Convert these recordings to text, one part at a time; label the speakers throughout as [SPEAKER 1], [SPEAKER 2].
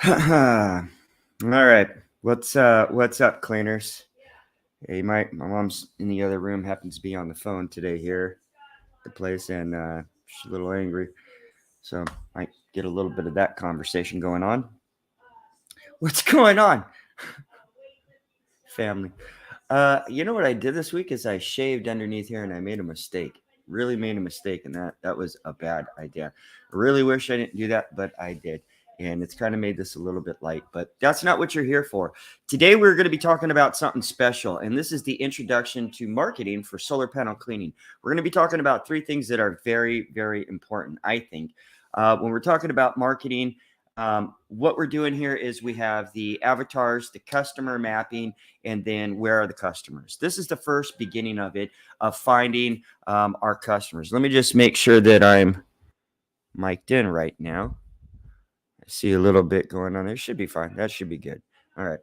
[SPEAKER 1] All right. What's up, cleaners? Hey, my mom's in the other room, happens to be on the phone today here at the place, and she's a little angry. So I get a little bit of that conversation going on. What's going on, family? You know what I did this week is I shaved underneath here and I made a mistake. Really made a mistake, and that was a bad idea. I really wish I didn't do that, but I did. And it's kind of made this a little bit light, but that's not what you're here for. Today, we're going to be talking about something special, and this is the introduction to marketing for solar panel cleaning. We're going to be talking about three things that are very, very important, I think. When we're talking about marketing, what we're doing here is we have the avatars, the customer mapping, and then where are the customers. This is the first beginning of it, of finding our customers. Let me just make sure that I'm mic'd in right now. I see a little bit going on there. Should be fine. That should be good. All right.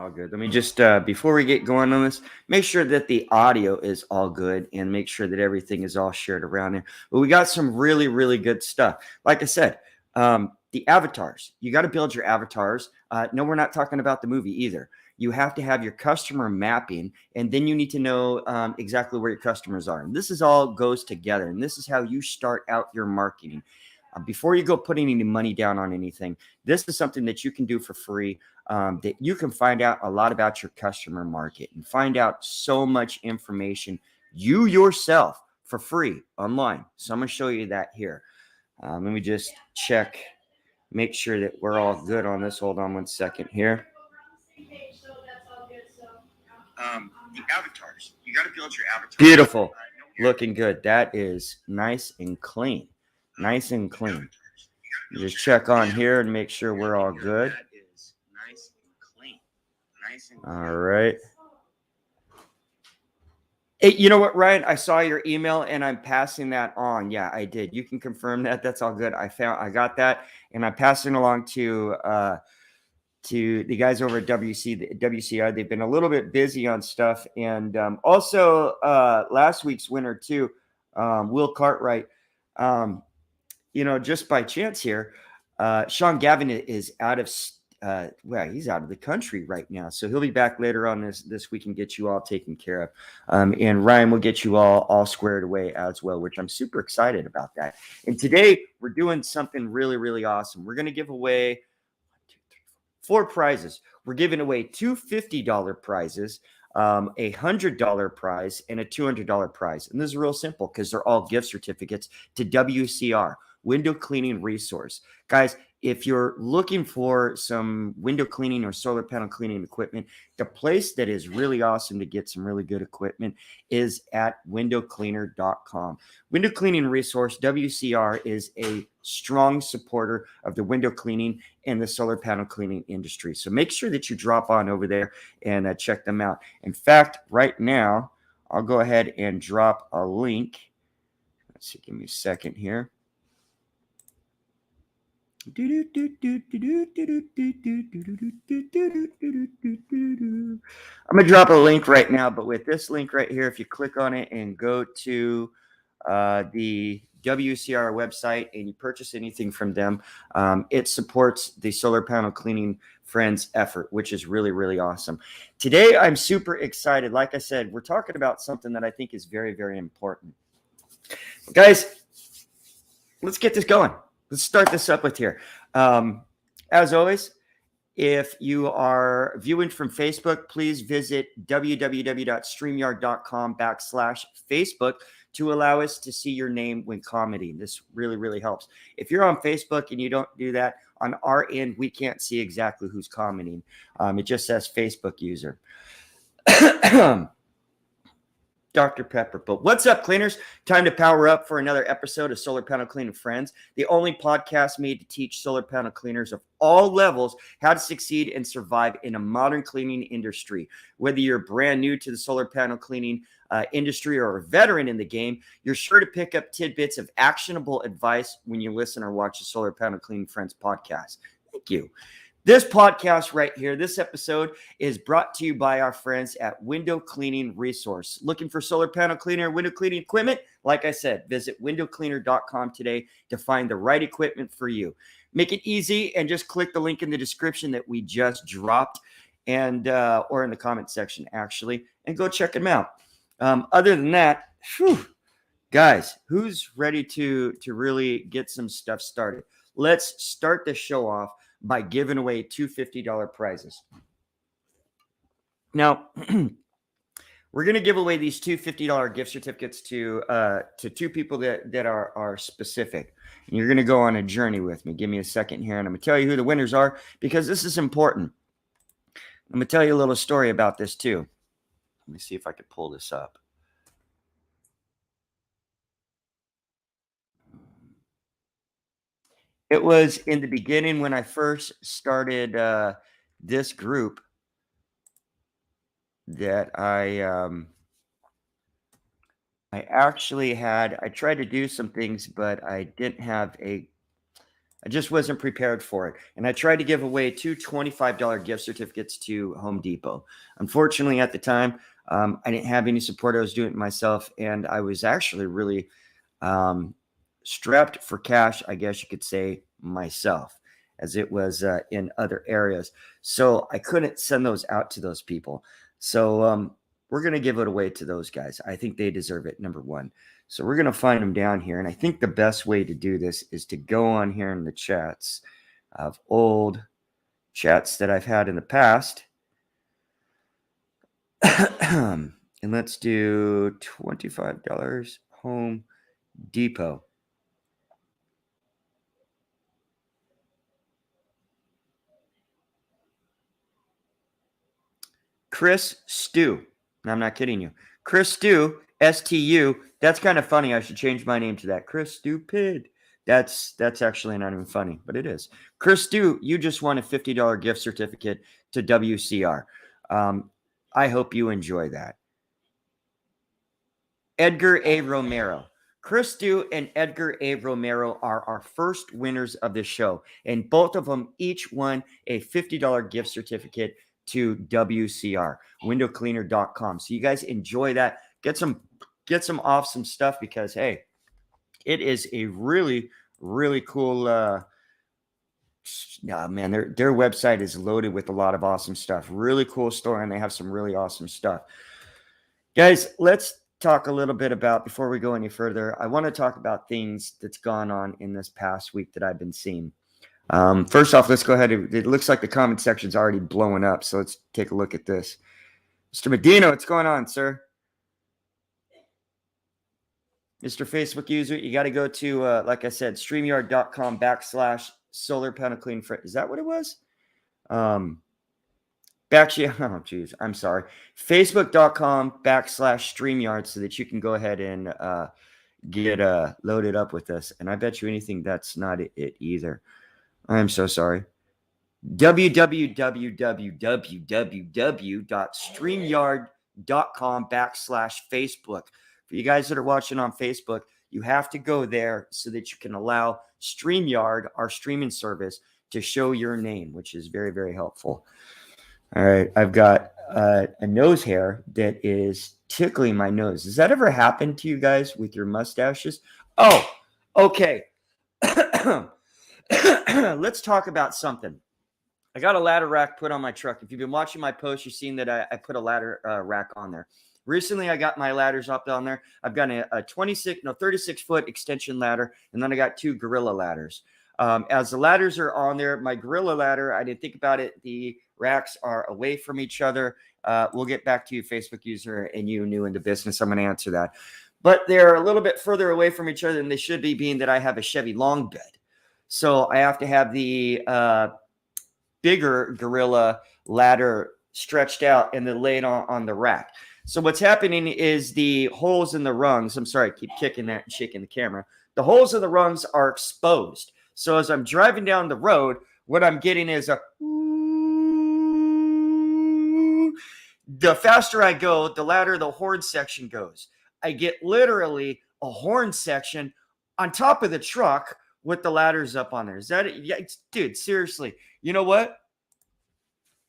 [SPEAKER 1] All good. Let me just, before we get going on this, make sure that the audio is all good and make sure that everything is all shared around there. But we got some really, really good stuff. Like I said, the avatars. You got to build your avatars. No, we're not talking about the movie either. You have to have your customer mapping, and then you need to know exactly where your customers are. And this is all goes together, and this is how you start out your marketing. Before you go putting any money down on anything, this is something that you can do for free, that you can find out a lot about your customer market and find out so much information you yourself for free online. So I'm going to show you that here. Let me just check, make sure that we're all good on this. Hold on one second here. The avatars. You got to build your avatar. Beautiful. Looking good. That is nice and clean. Nice and clean. Just check on here and make sure we're all good. All right. Hey, you know what, Ryan? I saw your email and I'm passing that on. Yeah, I did. You can confirm that. That's all good. I got that, and I'm passing along to the guys over at WCI. They've been a little bit busy on stuff, and also last week's winner too, Will Cartwright. Just by chance here, Sean Gavin is out of he's out of the country right now, so he'll be back later on this week and get you all taken care of. And Ryan will get you all squared away as well, which I'm super excited about that. And today we're doing something really, really awesome. We're going to give away 4 prizes. We're giving away 2 $50 prizes, a $100 prize, and a $200 prize. And this is real simple because they're all gift certificates to WCR, Window Cleaning Resource. Guys, if you're looking for some window cleaning or solar panel cleaning equipment, the place that is really awesome to get some really good equipment is at windowcleaner.com. Window Cleaning Resource, WCR, is a strong supporter of the window cleaning and the solar panel cleaning industry. So make sure that you drop on over there and check them out. In fact, right now, I'll go ahead and drop a link. Let's see, give me a second here. I'm going to drop a link right now, but with this link right here, if you click on it and go to the WCR website and you purchase anything from them, it supports the Solar Panel Cleaning Friends effort, which is really, really awesome. Today, I'm super excited. Like I said, we're talking about something that I think is very, very important. Guys, let's get this going. Let's start this up with here. As always, if you are viewing from Facebook, please visit www.streamyard.com/Facebook to allow us to see your name when commenting. This really, really helps. If you're on Facebook and you don't do that, on our end, we can't see exactly who's commenting. It just says Facebook user. Dr. Pepper. But what's up, cleaners? Time to power up for another episode of Solar Panel Cleaning Friends, the only podcast made to teach solar panel cleaners of all levels how to succeed and survive in a modern cleaning industry. Whether you're brand new to the solar panel cleaning industry or a veteran in the game, you're sure to pick up tidbits of actionable advice when you listen or watch the Solar Panel Cleaning Friends podcast. Thank you. This podcast right here, this episode, is brought to you by our friends at Window Cleaning Resource. Looking for solar panel cleaner, window cleaning equipment? Like I said, visit windowcleaner.com today to find the right equipment for you. make it easy and just click the link in the description that we just dropped, and or in the comment section actually, and go check them out. Other than that, guys, who's ready to really get some stuff started? Let's start the show off by giving away two $50 prizes. Now, we're going to give away these two $50 gift certificates to two people that are specific. And you're going to go on a journey with me. Give me a second here, and I'm going to tell you who the winners are, because this is important. I'm going to tell you a little story about this too. Let me see if I can pull this up. It was in the beginning when I first started this group that I actually I tried to do some things, but I just wasn't prepared for it. And I tried to give away two $25 gift certificates to Home Depot. Unfortunately, at the time, I didn't have any support. I was doing it myself, and I was actually really strapped for cash, I guess you could say, myself, as it was in other areas. So I couldn't send those out to those people. So we're going to give it away to those guys. I think they deserve it, number one. So we're going to find them down here. And I think the best way to do this is to go on here in the chats of old chats that I've had in the past. And let's do $25 Home Depot. Chris Stu. And I'm not kidding you. Chris Stu, S-T-U. That's kind of funny. I should change my name to that. Chris Stupid. That's actually not even funny, but it is. Chris Stu, you just won a $50 gift certificate to WCR. I hope you enjoy that. Edgar A. Romero. Chris Stu and Edgar A. Romero are our first winners of this show, and both of them each won a $50 gift certificate to WCR, windowcleaner.com. So you guys enjoy that. Get some awesome stuff, because hey, it is a really, really cool man, their website is loaded with a lot of awesome stuff. Really cool store, and they have some really awesome stuff. Guys, let's talk a little bit about, before we go any further, I want to talk about things that's gone on in this past week that I've been seeing. First off, let's go ahead. It looks like the comment section's already blowing up, so let's take a look at this. Mr. Medina, what's going on, sir? Mr. Facebook user, you got to go to, like I said, StreamYard.com/solar panel clean. Is that what it was? Oh, geez, I'm sorry. Facebook.com/StreamYard, so that you can go ahead and get loaded up with this. And I bet you anything that's not it either. I'm so sorry. www.streamyard.com/Facebook. For you guys that are watching on Facebook, you have to go there so that you can allow StreamYard, our streaming service, to show your name, which is very, very helpful. All right, I've got a nose hair that is tickling my nose. Does that ever happen to you guys with your mustaches? Oh, okay. Let's talk about something. I got a ladder rack put on my truck. If you've been watching my posts, you've seen that I put a ladder rack on there. Recently, I got my ladders up on there. I've got a 36-foot extension ladder, and then I got two Gorilla ladders. As the ladders are on there, my Gorilla ladder, I didn't think about it. The racks are away from each other. We'll get back to you, Facebook user, and you new into business. I'm going to answer that. But they're a little bit further away from each other than they should be, being that I have a Chevy long bed. So I have to have the bigger Gorilla ladder stretched out and then laid on the rack. So what's happening is the holes in the rungs, I'm sorry, I keep kicking that and shaking the camera. The holes in the rungs are exposed. So as I'm driving down the road, what I'm getting is the faster I go, the louder the horn section goes. I get literally a horn section on top of the truck with the ladders up on there. Is that it? Yeah, dude, seriously. You know what?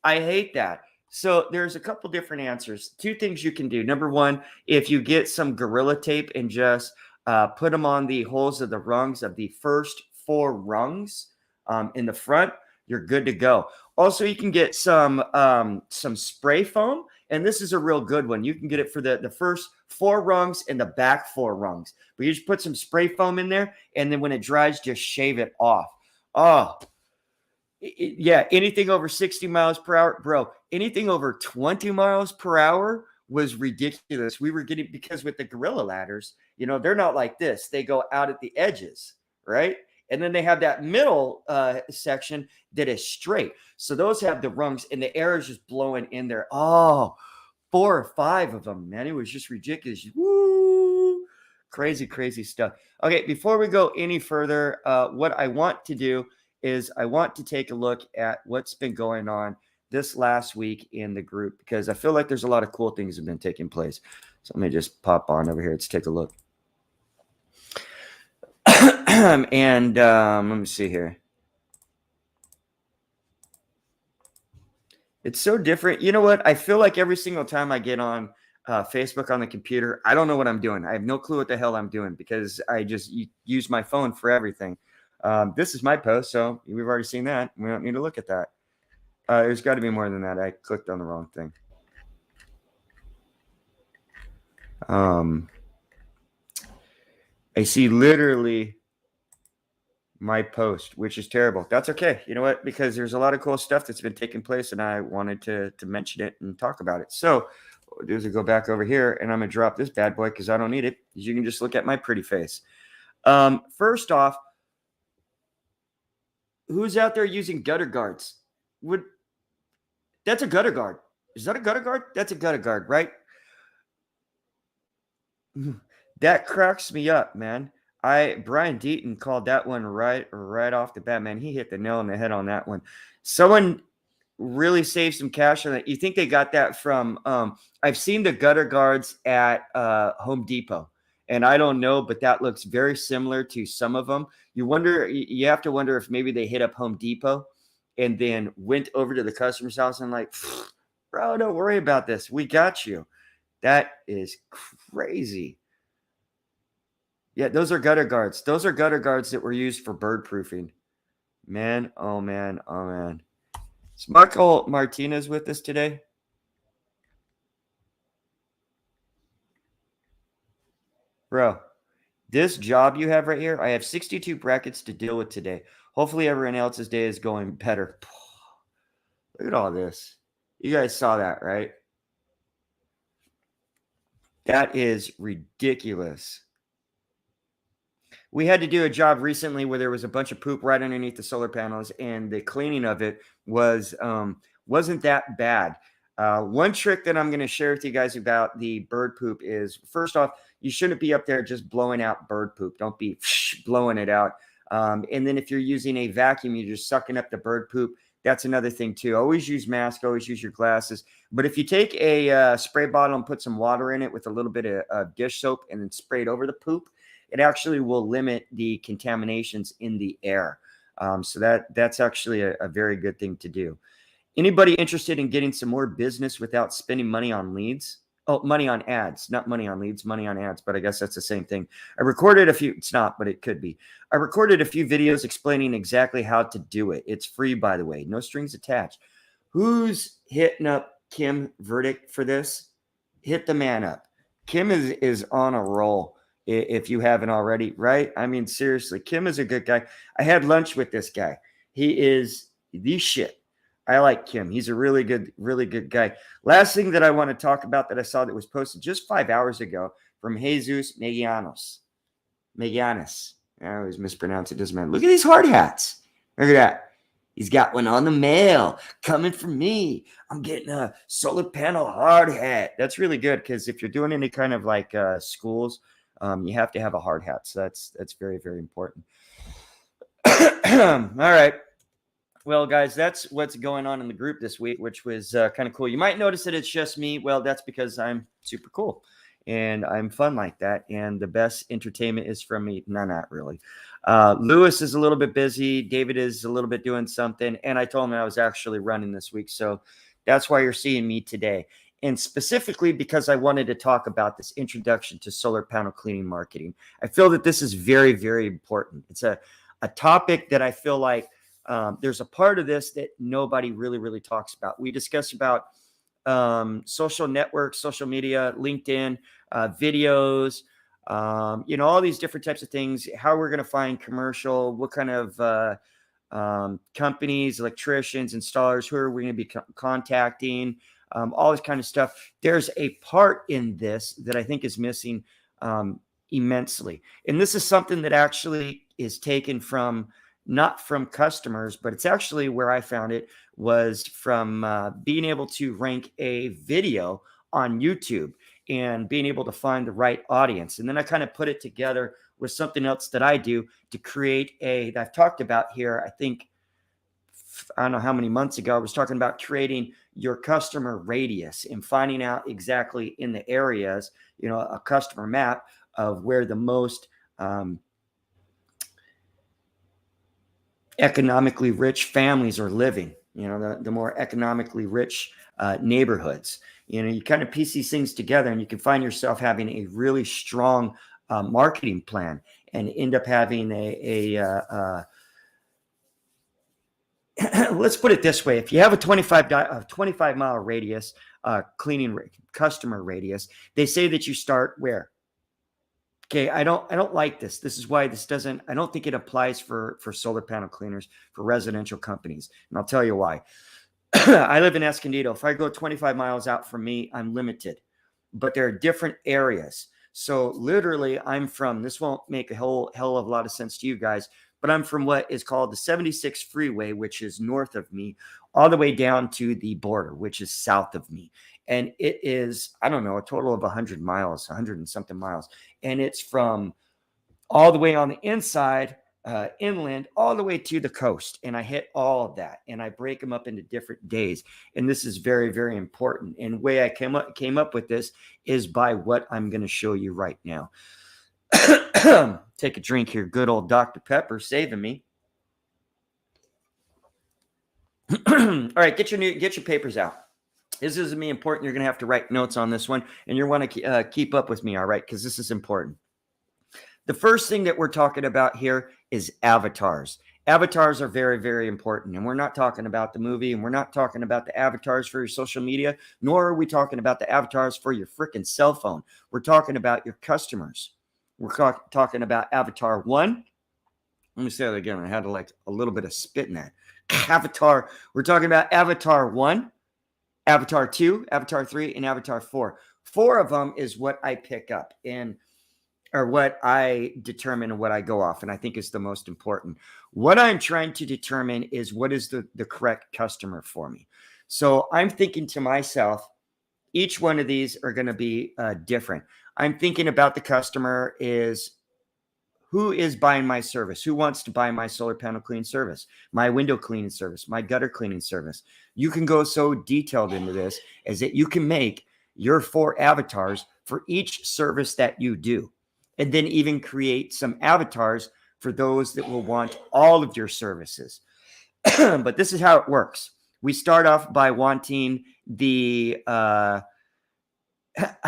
[SPEAKER 1] I hate that. So there's a couple different answers. Two things you can do. Number one, if you get some Gorilla tape and just put them on the holes of the rungs of the first 4 rungs in the front, you're good to go. Also, you can get some spray foam, and this is a real good one. You can get it for the first 4 rungs and the back 4 rungs. But you just put some spray foam in there, and then when it dries, just shave it off. Oh, yeah, anything over 60 miles per hour, bro, anything over 20 miles per hour was ridiculous. We were getting, because with the Gorilla ladders, they're not like this. They go out at the edges, right? And then they have that middle section that is straight. So those have the rungs, and the air is just blowing in there. Oh, 4 or 5 of them, man. It was just ridiculous. Woo! Crazy, crazy stuff. Okay, before we go any further, what I want to do is I want to take a look at what's been going on this last week in the group, because I feel like there's a lot of cool things that have been taking place. So let me just pop on over here. Let's take a look. And let me see here. It's so different. You know what? I feel like every single time I get on Facebook on the computer, I don't know what I'm doing. I have no clue what the hell I'm doing, because I just use my phone for everything. This is my post, so we've already seen that. We don't need to look at that. There's got to be more than that. I clicked on the wrong thing. I see literally my post, which is terrible. That's okay. You know what? Because there's a lot of cool stuff that's been taking place, and I wanted to mention it and talk about it. So what I'll do is I go back over here, and I'm going to drop this bad boy because I don't need it. You can just look at my pretty face. First off, who's out there using gutter guards? That's a gutter guard. Is that a gutter guard? That's a gutter guard, right? That cracks me up, man. Brian Deaton called that one right off the bat, man. He hit the nail on the head on that one. Someone really saved some cash on that. You think they got that from I've seen the gutter guards at Home Depot, and I don't know, but that looks very similar to some of them. You have to wonder if maybe they hit up Home Depot and then went over to the customer's house and like, bro, don't worry about this. We got you. That is crazy. Yeah, those are gutter guards. Those are gutter guards that were used for bird proofing. Man, oh man, oh man. Is Marco Martinez with us today? Bro, this job you have right here, I have 62 brackets to deal with today. Hopefully everyone else's day is going better. Look at all this. You guys saw that, right? That is ridiculous. We had to do a job recently where there was a bunch of poop right underneath the solar panels, and the cleaning of it wasn't that bad. One trick that I'm going to share with you guys about the bird poop is, first off, you shouldn't be up there just blowing out bird poop. Don't be blowing it out. And then if you're using a vacuum, you're just sucking up the bird poop. That's another thing too. Always use mask, always use your glasses. But if you take a spray bottle and put some water in it with a little bit of dish soap and then spray it over the poop, it actually will limit the contaminations in the air. So that's actually a very good thing to do. Anybody interested in getting some more business without spending money on leads? Oh, money on ads, not money on leads, money on ads. But I guess that's the same thing. I recorded a few, it's not, but it could be. I recorded a few videos explaining exactly how to do it. It's free, by the way, no strings attached. Who's hitting up Kim Verdict for this? Hit the man up. Kim is on a roll, if you haven't already, right? I mean, seriously, Kim is a good guy. I had lunch with this guy. He is the shit. I like Kim. He's a really good guy. Last thing that I want to talk about that I saw that was posted just 5 hours ago from Jesus Megianos. I always mispronounce it. Doesn't matter. Look at these hard hats. Look at that. He's got one on the mail coming from me. I'm getting a solar panel hard hat. That's really good, because if you're doing any kind of like schools, you have to have a hard hat. So that's very, very important. All right. Well, guys, that's what's going on in the group this week, which was kind of cool. You might notice that it's just me. Well, that's because I'm super cool and I'm fun like that. And the best entertainment is from me. No, not really. Lewis is a little bit busy. David is a little bit doing something. And I told him I was actually running this week. So that's why you're seeing me today. And specifically because I wanted to talk about this introduction to solar panel cleaning marketing. I feel that this is very, very important. It's a topic that I feel like there's a part of this that nobody really talks about. We discuss about social networks, social media, LinkedIn, videos, all these different types of things, how we're going to find commercial, what kind of companies, electricians, installers, who are we going to be contacting, all this kind of stuff. There's a part in this that I think is missing immensely. And this is something that actually is taken from, not from customers, but it's actually where I found it was from being able to rank a video on YouTube and being able to find the right audience. And then I kind of put it together with something else that I do to create that I've talked about here. I think, I don't know how many months ago, I was talking about creating your customer radius and finding out exactly in the areas, a customer map of where the most economically rich families are living, the more economically rich neighborhoods. You kind of piece these things together and you can find yourself having a really strong marketing plan and end up having let's put it this way. If you have a 25 mile radius, cleaning customer radius, they say that you start where? Okay, I don't like this. This is why I don't think it applies for solar panel cleaners for residential companies. And I'll tell you why. I live in Escondido. If I go 25 miles out from me, I'm limited. But there are different areas. So literally, this won't make a hell of a lot of sense to you guys, but I'm from what is called the 76 freeway, which is north of me, all the way down to the border, which is south of me. And it is, I don't know, a total of 100 miles, 100 and something miles. And it's from all the way on the inside, inland, all the way to the coast. And I hit all of that. And I break them up into different days. And this is very, very important. And the way I came up with this is by what I'm going to show you right now. Take a drink here. Good old Dr. Pepper saving me. All right, get your papers out. This is me important. You're going to have to write notes on this one, and you want to keep up with me, all right, because this is important. The first thing that we're talking about here is avatars. Avatars are very, very important, and we're not talking about the movie, and we're not talking about the avatars for your social media, nor are we talking about the avatars for your freaking cell phone. We're talking about your customers. We're talking about avatar 1. Let me say that again. I had a little bit of spit in that. Avatar. We're talking about avatar 1. Avatar 2, Avatar 3, and Avatar 4. 4 of them is what I pick up or what I determine and what I go off, and I think is the most important. What I'm trying to determine is what is the correct customer for me. So I'm thinking to myself, each one of these are going to be different. I'm thinking about the customer is who is buying my service? Who wants to buy my solar panel cleaning service, my window cleaning service, my gutter cleaning service? You can go so detailed into this as that you can make your 4 avatars for each service that you do, and then even create some avatars for those that will want all of your services. But this is how it works. We start off by wanting the I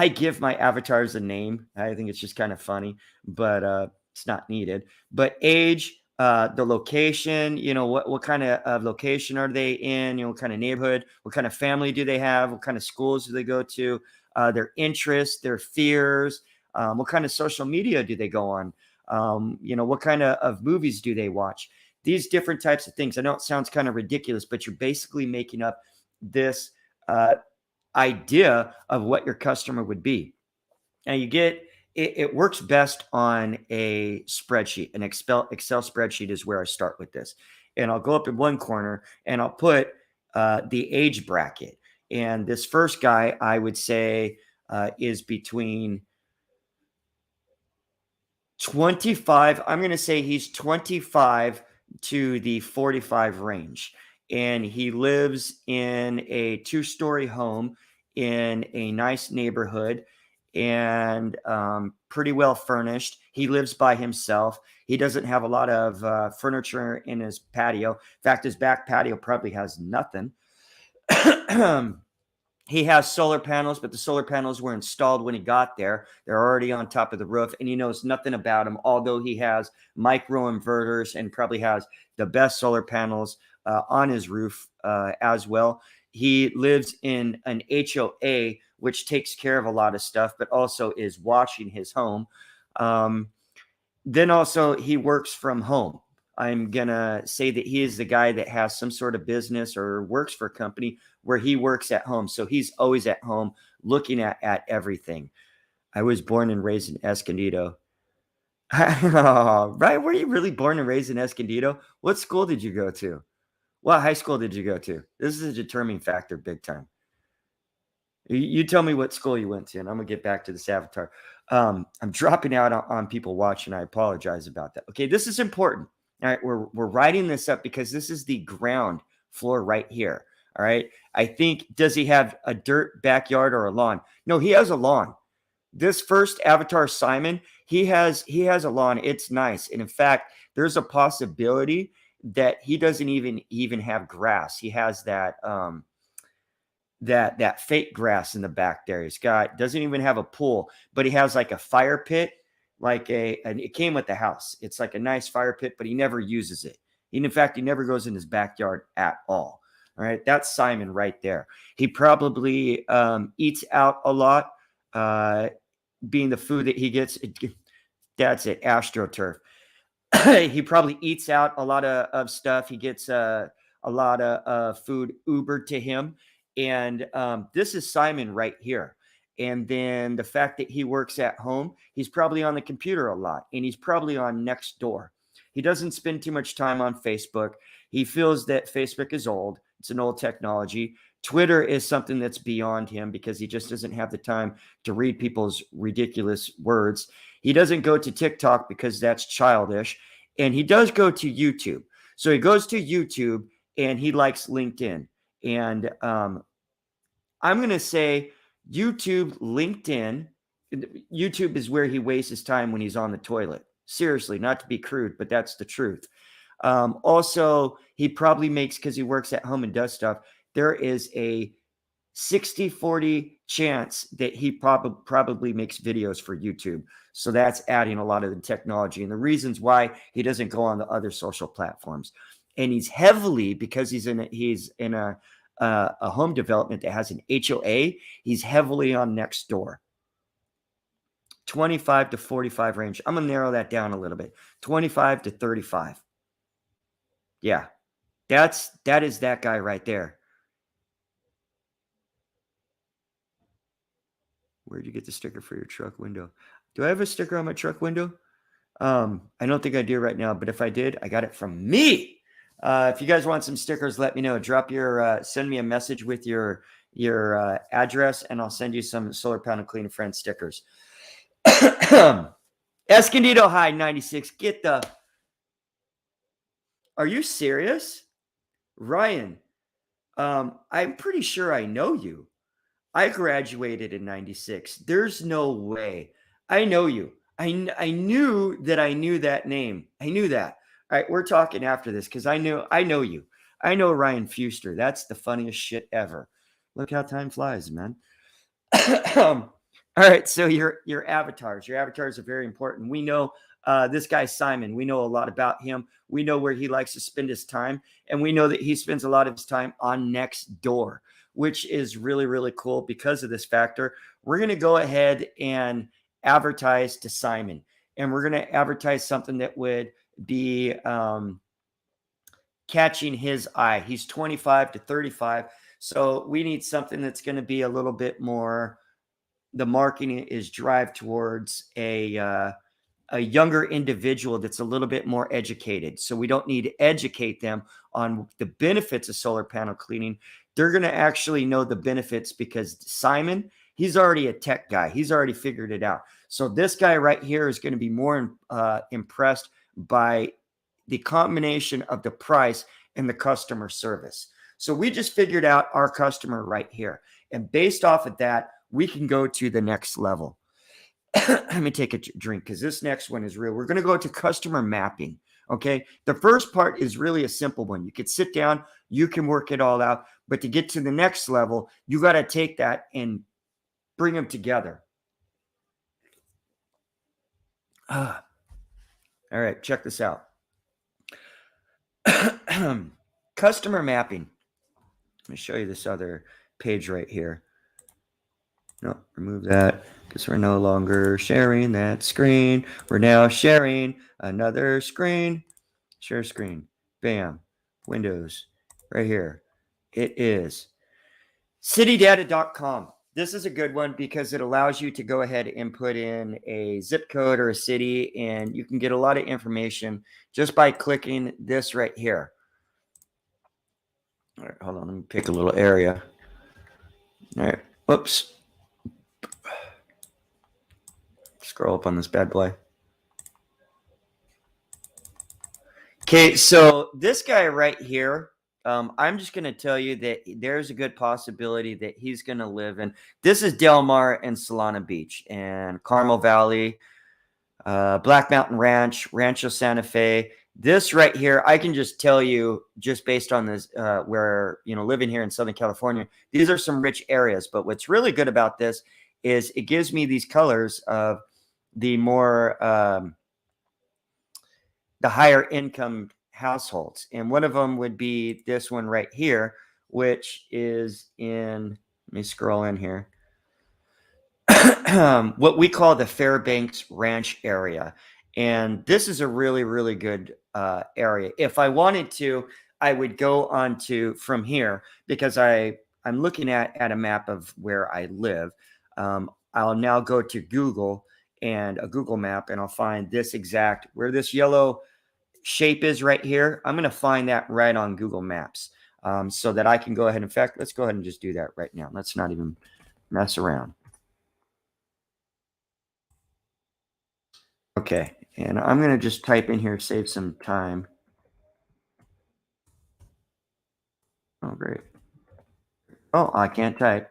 [SPEAKER 1] give my avatars a name. I think it's just kind of funny, but it's not needed. But age, the location, what kind of location are they in? What kind of neighborhood? What kind of family do they have? What kind of schools do they go to? Their interests, their fears. What kind of social media do they go on? What kind of movies do they watch? These different types of things. I know it sounds kind of ridiculous, but you're basically making up this idea of what your customer would be. Now it works best on a spreadsheet. An Excel spreadsheet is where I start with this. And I'll go up in one corner and I'll put the age bracket. And this first guy, I would say, is between 25. I'm going to say he's 25 to the 45 range. And he lives in a 2-story home in a nice neighborhood and pretty well furnished. He lives by himself. He doesn't have a lot of furniture in his patio. In fact, his back patio probably has nothing. He has solar panels, but the solar panels were installed when he got there. They're already on top of the roof, and he knows nothing about them, although he has micro inverters and probably has the best solar panels on his roof as well. He lives in an HOA, which takes care of a lot of stuff, but also is watching his home. Then also he works from home. I'm going to say that he is the guy that has some sort of business or works for a company where he works at home. So he's always at home looking at everything. I was born and raised in Escondido. Right? Were you really born and raised in Escondido? What school did you go to? What high school did you go to? This is a determining factor big time. You tell me what school you went to, and I'm going to get back to this avatar. I'm dropping out on people watching. I apologize about that. Okay, this is important. All right, we're writing this up because this is the ground floor right here. All right, I think, does he have a dirt backyard or a lawn? No, he has a lawn. This first avatar, Simon, he has a lawn. It's nice, and in fact, there's a possibility that he doesn't even have grass. He has that that fake grass in the back there. Doesn't even have a pool, but he has like a fire pit, and it came with the house. It's like a nice fire pit, but he never uses it. In fact, he never goes in his backyard at all. All right, that's Simon right there. He probably eats out a lot, being the food that he gets. That's it, AstroTurf. He probably eats out a lot of stuff. He gets a lot of food Ubered to him. And this is Simon right here. And then the fact that he works at home, he's probably on the computer a lot, and he's probably on Nextdoor. He doesn't spend too much time on Facebook. He feels that Facebook is old. It's an old technology. Twitter is something that's beyond him because he just doesn't have the time to read people's ridiculous words. He doesn't go to TikTok because that's childish. And he does go to YouTube. So he goes to YouTube and he likes LinkedIn. And I'm going to say YouTube, LinkedIn. YouTube is where he wastes his time when he's on the toilet. Seriously, not to be crude, but that's the truth. Also, he probably makes, because he works at home and does stuff, there is a 60-40 chance that he probably makes videos for YouTube. So that's adding a lot of the technology and the reasons why he doesn't go on the other social platforms. And he's heavily, because he's in a home development that has an HOA, he's heavily on Nextdoor. 25 to 45 range. I'm going to narrow that down a little bit. 25 to 35. Yeah, that is that guy right there. Where'd you get the sticker for your truck window? Do I have a sticker on my truck window? I don't think I do right now, but if I did, I got it from me. If you guys want some stickers, let me know. Send me a message with your address, and I'll send you some Solar Panel Cleaning Friends stickers. Escondido High 96. Are you serious? Ryan, I'm pretty sure I know you. I graduated in 96. There's no way. I know you. I knew that I knew that name. I knew that. All right, we're talking after this because I know you. I know Ryan Fuster. That's the funniest shit ever. Look how time flies, man. All right, so your avatars. Your avatars are very important. We know this guy, Simon. We know a lot about him. We know where he likes to spend his time. And we know that he spends a lot of his time on Nextdoor, which is really, really cool because of this factor. We're going to go ahead and advertise to Simon. And we're going to advertise something that would be catching his eye. He's 25 to 35. So we need something that's going to be a little bit more, the marketing is drive towards a younger individual that's a little bit more educated. So we don't need to educate them on the benefits of solar panel cleaning. They're going to actually know the benefits because Simon, he's already a tech guy. He's already figured it out. So this guy right here is going to be more impressed by the combination of the price and the customer service. So we just figured out our customer right here. And based off of that, we can go to the next level. Let me take a drink because this next one is real. We're going to go to customer mapping. Okay. The first part is really a simple one. You could sit down, you can work it all out. But to get to the next level, you got to take that and bring them together. All right. Check this out. Customer mapping. Let me show you this other page right here. No, remove that because we're no longer sharing that screen. We're now sharing another screen. Share screen. Bam. Windows. Right here. It is citydata.com. This is a good one because it allows you to go ahead and put in a zip code or a city, and you can get a lot of information just by clicking this right here. All right, hold on. Let me pick a little area. All right. Whoops. Scroll up on this bad boy. Okay, so this guy right here, I'm just going to tell you that there's a good possibility that he's going to live in. This is Del Mar and Solana Beach and Carmel Valley, Black Mountain Ranch, Rancho Santa Fe. This right here, I can just tell you, just based on this, where, living here in Southern California, these are some rich areas. But what's really good about this is it gives me these colors of the more, the higher income households. And one of them would be this one right here, which is in, let me scroll in here, what we call the Fairbanks Ranch area. And this is a really, really good area. If I wanted to, I would go on to from here because I'm looking at a map of where I live. I'll now go to Google and a Google map, and I'll find this exact where this yellow shape is right here. I'm going to find that right on Google Maps so that I can go ahead. In fact, let's go ahead and just do that right now. Let's not even mess around. Okay. And I'm going to just type in here, save some time. Oh, great. Oh, I can't type.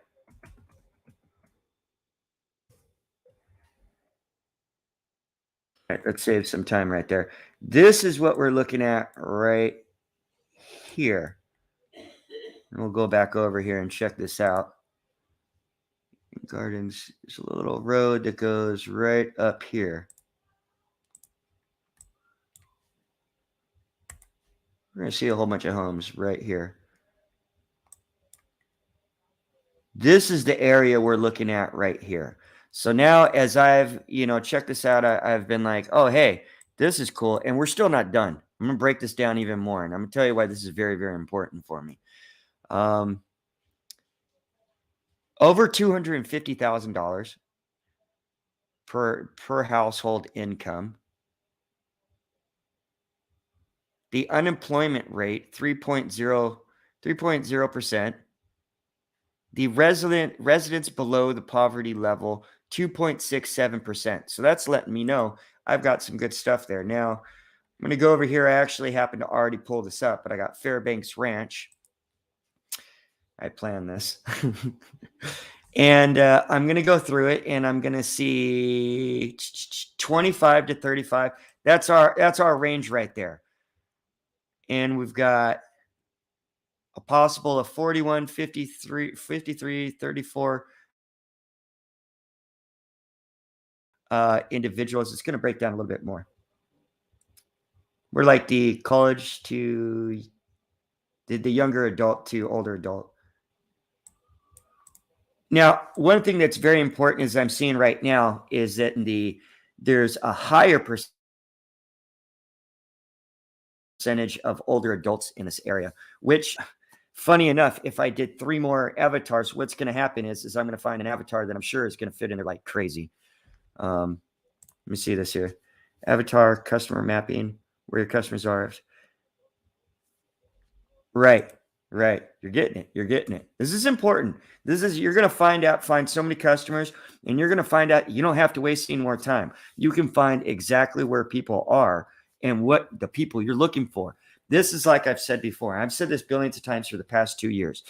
[SPEAKER 1] All right, let's save some time right there. This is what we're looking at right here. And we'll go back over here and check this out. Gardens, there's a little road that goes right up here. We're going to see a whole bunch of homes right here. This is the area we're looking at right here. So now as I've, checked this out, I've been like, oh, hey, this is cool. And we're still not done. I'm going to break this down even more. And I'm going to tell you why this is very, very important for me. Over $250,000 per household income. The unemployment rate, 3.0%. The residents below the poverty level, 2.67%. So that's letting me know I've got some good stuff there. Now, I'm going to go over here. I actually happen to already pull this up, but I got Fairbanks Ranch. I planned this. And I'm going to go through it, and I'm going to see 25 to 35. That's our range right there. And we've got a possible of 41, 53, 34 individuals. It's going to break down a little bit more. We're like the college to the younger adult to older adult. Now, one thing that's very important is I'm seeing right now is that there's a higher percentage of older adults in this area, which, funny enough, if I did 3 more avatars, what's going to happen is I'm going to find an avatar that I'm sure is going to fit in there like crazy. Let me see this here. Avatar, customer mapping, where your customers are. Right. You're getting it. This is important. You're going to find so many customers, and you're going to find out you don't have to waste any more time. You can find exactly where people are and what the people you're looking for. This is like I've said before. I've said this billions of times for the past 2 years.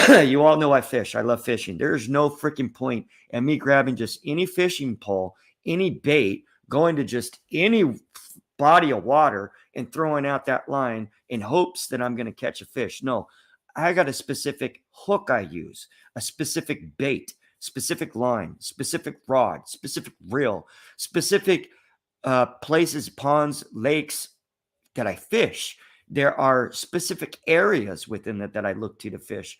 [SPEAKER 1] You all know I fish. I love fishing. There's no freaking point in me grabbing just any fishing pole, any bait, going to just any body of water and throwing out that line in hopes that I'm going to catch a fish. No, I got a specific hook I use, a specific bait, specific line, specific rod, specific reel, specific places, ponds, lakes that I fish. There are specific areas within that I look to fish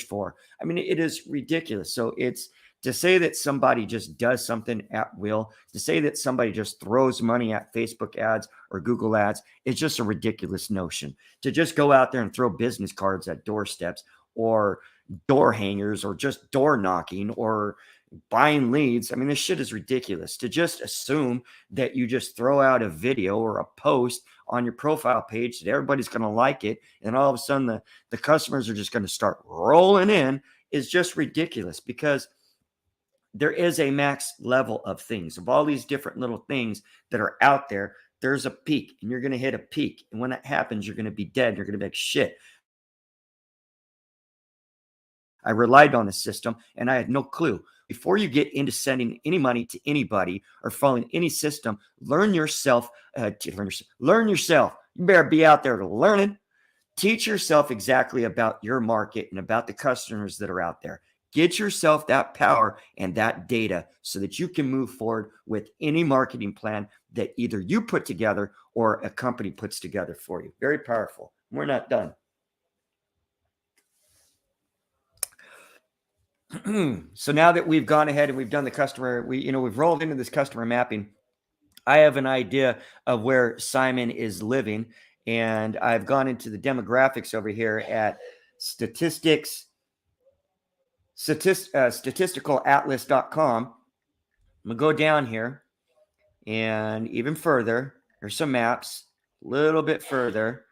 [SPEAKER 1] for. I mean, it is ridiculous. So it's to say that somebody just does something at will, to say that somebody just throws money at Facebook ads or Google ads is just a ridiculous notion. To just go out there and throw business cards at doorsteps or door hangers or just door knocking or buying leads. I mean, this shit is ridiculous. To just assume that you just throw out a video or a post on your profile page that everybody's going to like it, and all of a sudden the customers are just going to start rolling in is just ridiculous, because there is a max level of things, of all these different little things that are out there. There's a peak, and you're going to hit a peak. And when that happens, you're going to be dead. You're going to be like, shit, I relied on the system and I had no clue. Before you get into sending any money to anybody or following any system, learn yourself. Learn yourself. You better be out there learning. Teach yourself exactly about your market and about the customers that are out there. Get yourself that power and that data so that you can move forward with any marketing plan that either you put together or a company puts together for you. Very powerful. We're not done. So now that we've gone ahead and we've done the customer, we've rolled into this customer mapping. I have an idea of where Simon is living, and I've gone into the demographics over here at statisticalatlas.com. I'm gonna go down here and even further. There's some maps, a little bit further,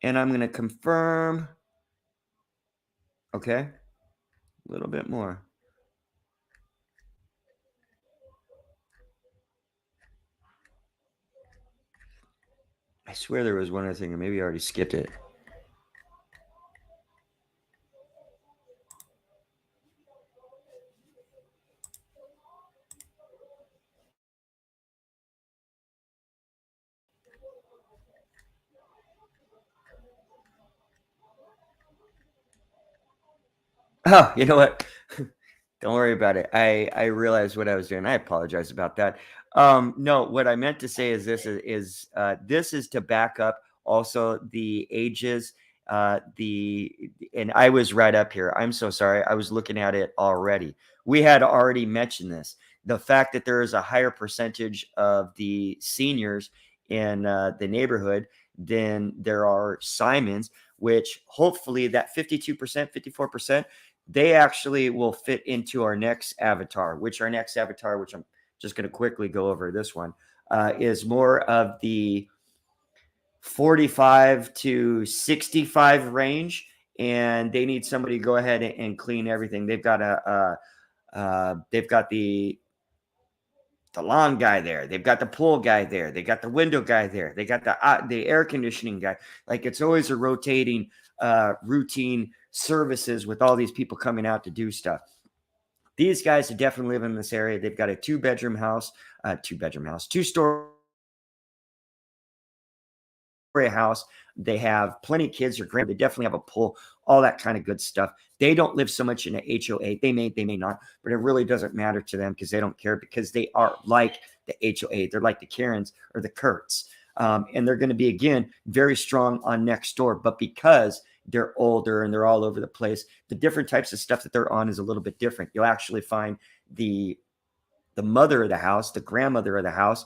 [SPEAKER 1] and I'm gonna confirm. Okay, a little bit more. I swear there was one other thing, or maybe I already skipped it. Oh, you know what? Don't worry about it. I realized what I was doing. I apologize about that. No, what I meant to say is this is to back up also the ages. And I was right up here. I'm so sorry. I was looking at it already. We had already mentioned this. The fact that there is a higher percentage of the seniors in the neighborhood than there are Simons, which hopefully that 52%, 54%, they actually will fit into our next avatar, which I'm just going to quickly go over this one, is more of the 45 to 65 range. And they need somebody to go ahead and clean everything. They've got the lawn guy there. They've got the pool guy there. They got the window guy there. They got the air conditioning guy. Like, it's always a rotating routine services with all these people coming out to do stuff. These guys are definitely living in this area. They've got a two-story house. They have plenty of kids or grand. They definitely have a pool, all that kind of good stuff. They don't live so much in an HOA. They may not, but it really doesn't matter to them because they don't care, because they are like the HOA. They're like the Karens or the Kurtz. And they're going to be, again, very strong on next door. But because they're older and they're all over the place, the different types of stuff that they're on is a little bit different. You'll actually find the mother of the house, the grandmother of the house,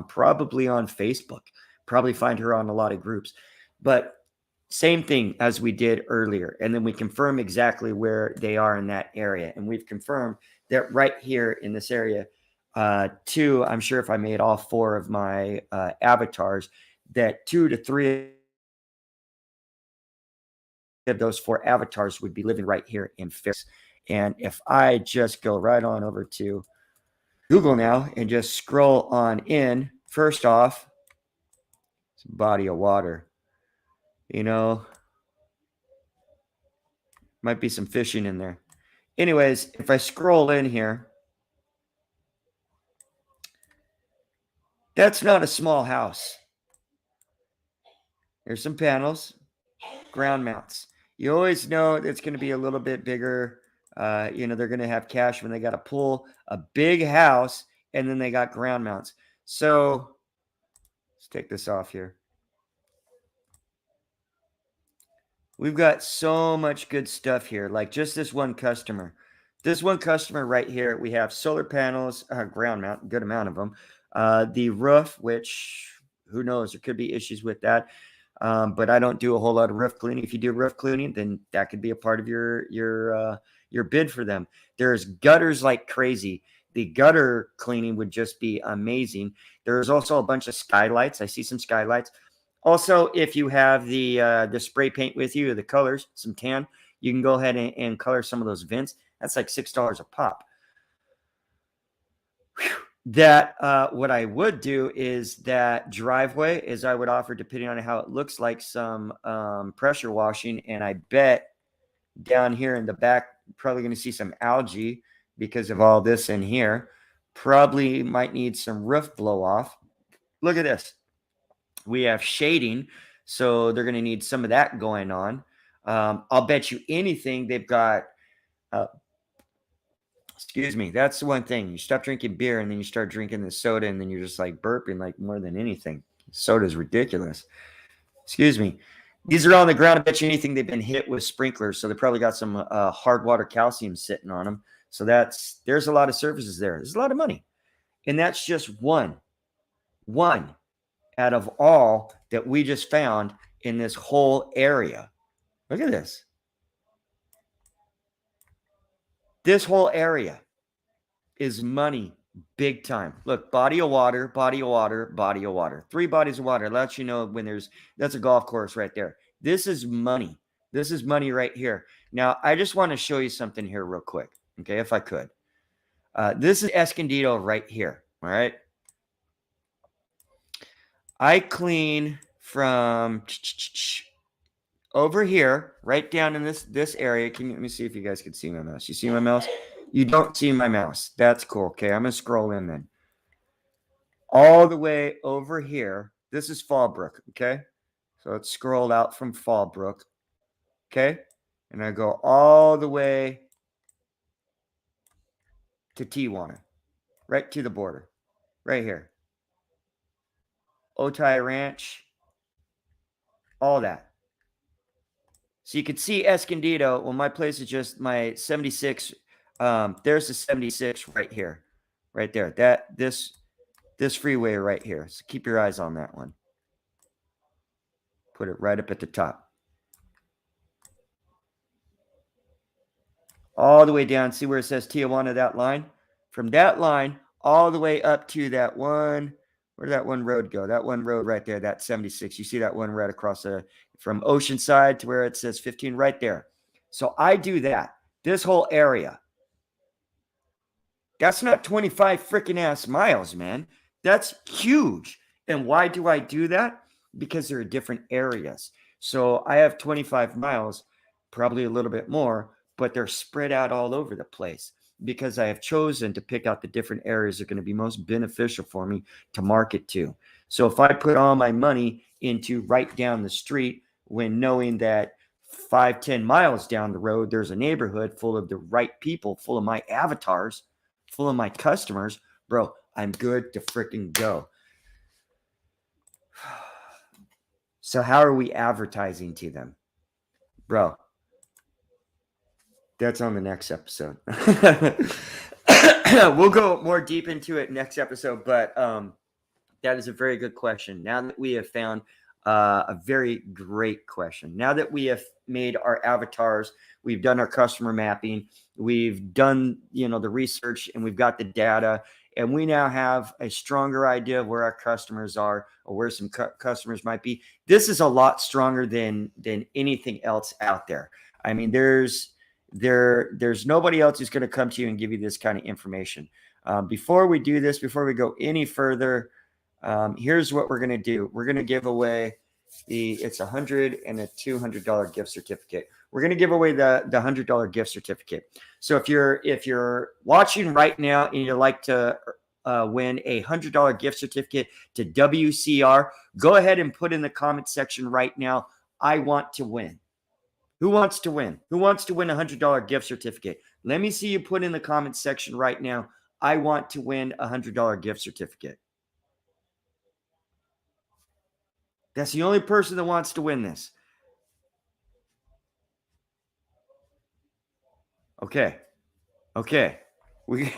[SPEAKER 1] probably on Facebook. Probably find her on a lot of groups. But same thing as we did earlier. And then we confirm exactly where they are in that area. And we've confirmed that right here in this area, I'm sure if I made all four of my avatars, that 2 to 3 of those 4 avatars would be living right here in Ferris. And if I just go right on over to Google now and just scroll on in, first off, it's a body of water. Might be some fishing in there. Anyways, if I scroll in here, That's not a small house. There's some panels, ground mounts. You always know it's going to be a little bit bigger. They're going to have cash when they got to pull a big house and then they got ground mounts. So let's take this off here. We've got so much good stuff here. Like just this one customer. This one customer right here, we have solar panels, ground mount, good amount of them. The roof, which who knows, there could be issues with that. But I don't do a whole lot of roof cleaning. If you do roof cleaning, then that could be a part of your bid for them. There's gutters like crazy. The gutter cleaning would just be amazing. There's also a bunch of skylights. I see some skylights. Also, if you have the spray paint with you, the colors, some tan, you can go ahead and color some of those vents. That's like $6 a pop. Whew. That what I would do is that driveway is I would offer, depending on how it looks like, some pressure washing. And I bet down here in the back, probably going to see some algae because of all this in here. Probably might need some roof blow off. Look at this. We have shading, so they're going to need some of that going on. I'll bet you anything they've got. Excuse me. That's the one thing. You stop drinking beer and then you start drinking the soda, and then you're just like burping like more than anything. Soda is ridiculous. Excuse me. These are all on the ground. I bet you anything they've been hit with sprinklers, so they probably got some hard water calcium sitting on them. So there's a lot of services there. There's a lot of money, and that's just one out of all that we just found in this whole area. Look at this. This whole area is money big time. Look, body of water, body of water, body of water. 3 bodies of water. It lets you know when that's a golf course right there. This is money. This is money right here. Now, I just want to show you something here real quick. Okay, if I could. This is Escondido right here. All right. I clean from over here, right down in this area. Let me see if you guys can see my mouse. You see my mouse? You don't see my mouse. That's cool. Okay, I'm going to scroll in then. All the way over here. This is Fallbrook, okay? So let's scroll out from Fallbrook, okay? And I go all the way to Tijuana, right to the border, right here. Otay Ranch, all that. So you can see Escondido. Well, my place is just my 76. There's the 76 right here, right there. This freeway right here. So keep your eyes on that one. Put it right up at the top. All the way down. See where it says Tijuana, that line? From that line all the way up to that one. Where did that one road go? That one road right there, that 76. You see that one right across from Oceanside to where it says 15 right there. So I do that. This whole area. That's not 25 freaking ass miles, man. That's huge. And why do I do that? Because there are different areas. So I have 25 miles, probably a little bit more, but they're spread out all over the place because I have chosen to pick out the different areas that are going to be most beneficial for me to market to. So if I put all my money into right down the street, when knowing that 5-10 miles down the road, there's a neighborhood full of the right people, full of my avatars, full of my customers, bro, I'm good to freaking go. So how are we advertising to them? Bro, that's on the next episode. We'll go more deep into it next episode, but that is a very good question. Now that we have found a very great question, now that we have made our avatars, we've done our customer mapping, we've done the research, and we've got the data, and we now have a stronger idea of where our customers are or where some customers might be. This is a lot stronger than anything else out there. I mean, there's nobody else who's going to come to you and give you this kind of information. Before we do this, before we go any further, here's what we're going to do. We're going to give away it's $100 and a $200 gift certificate. We're going to give away the $100 gift certificate. So if you're watching right now and you like to win a $100 gift certificate to WCR, go ahead and put in the comment section right now, I want to win. Who wants to win? Who wants to win a $100 gift certificate? Let me see you put in the comment section right now, I want to win a $100 gift certificate. That's the only person that wants to win this. Okay. We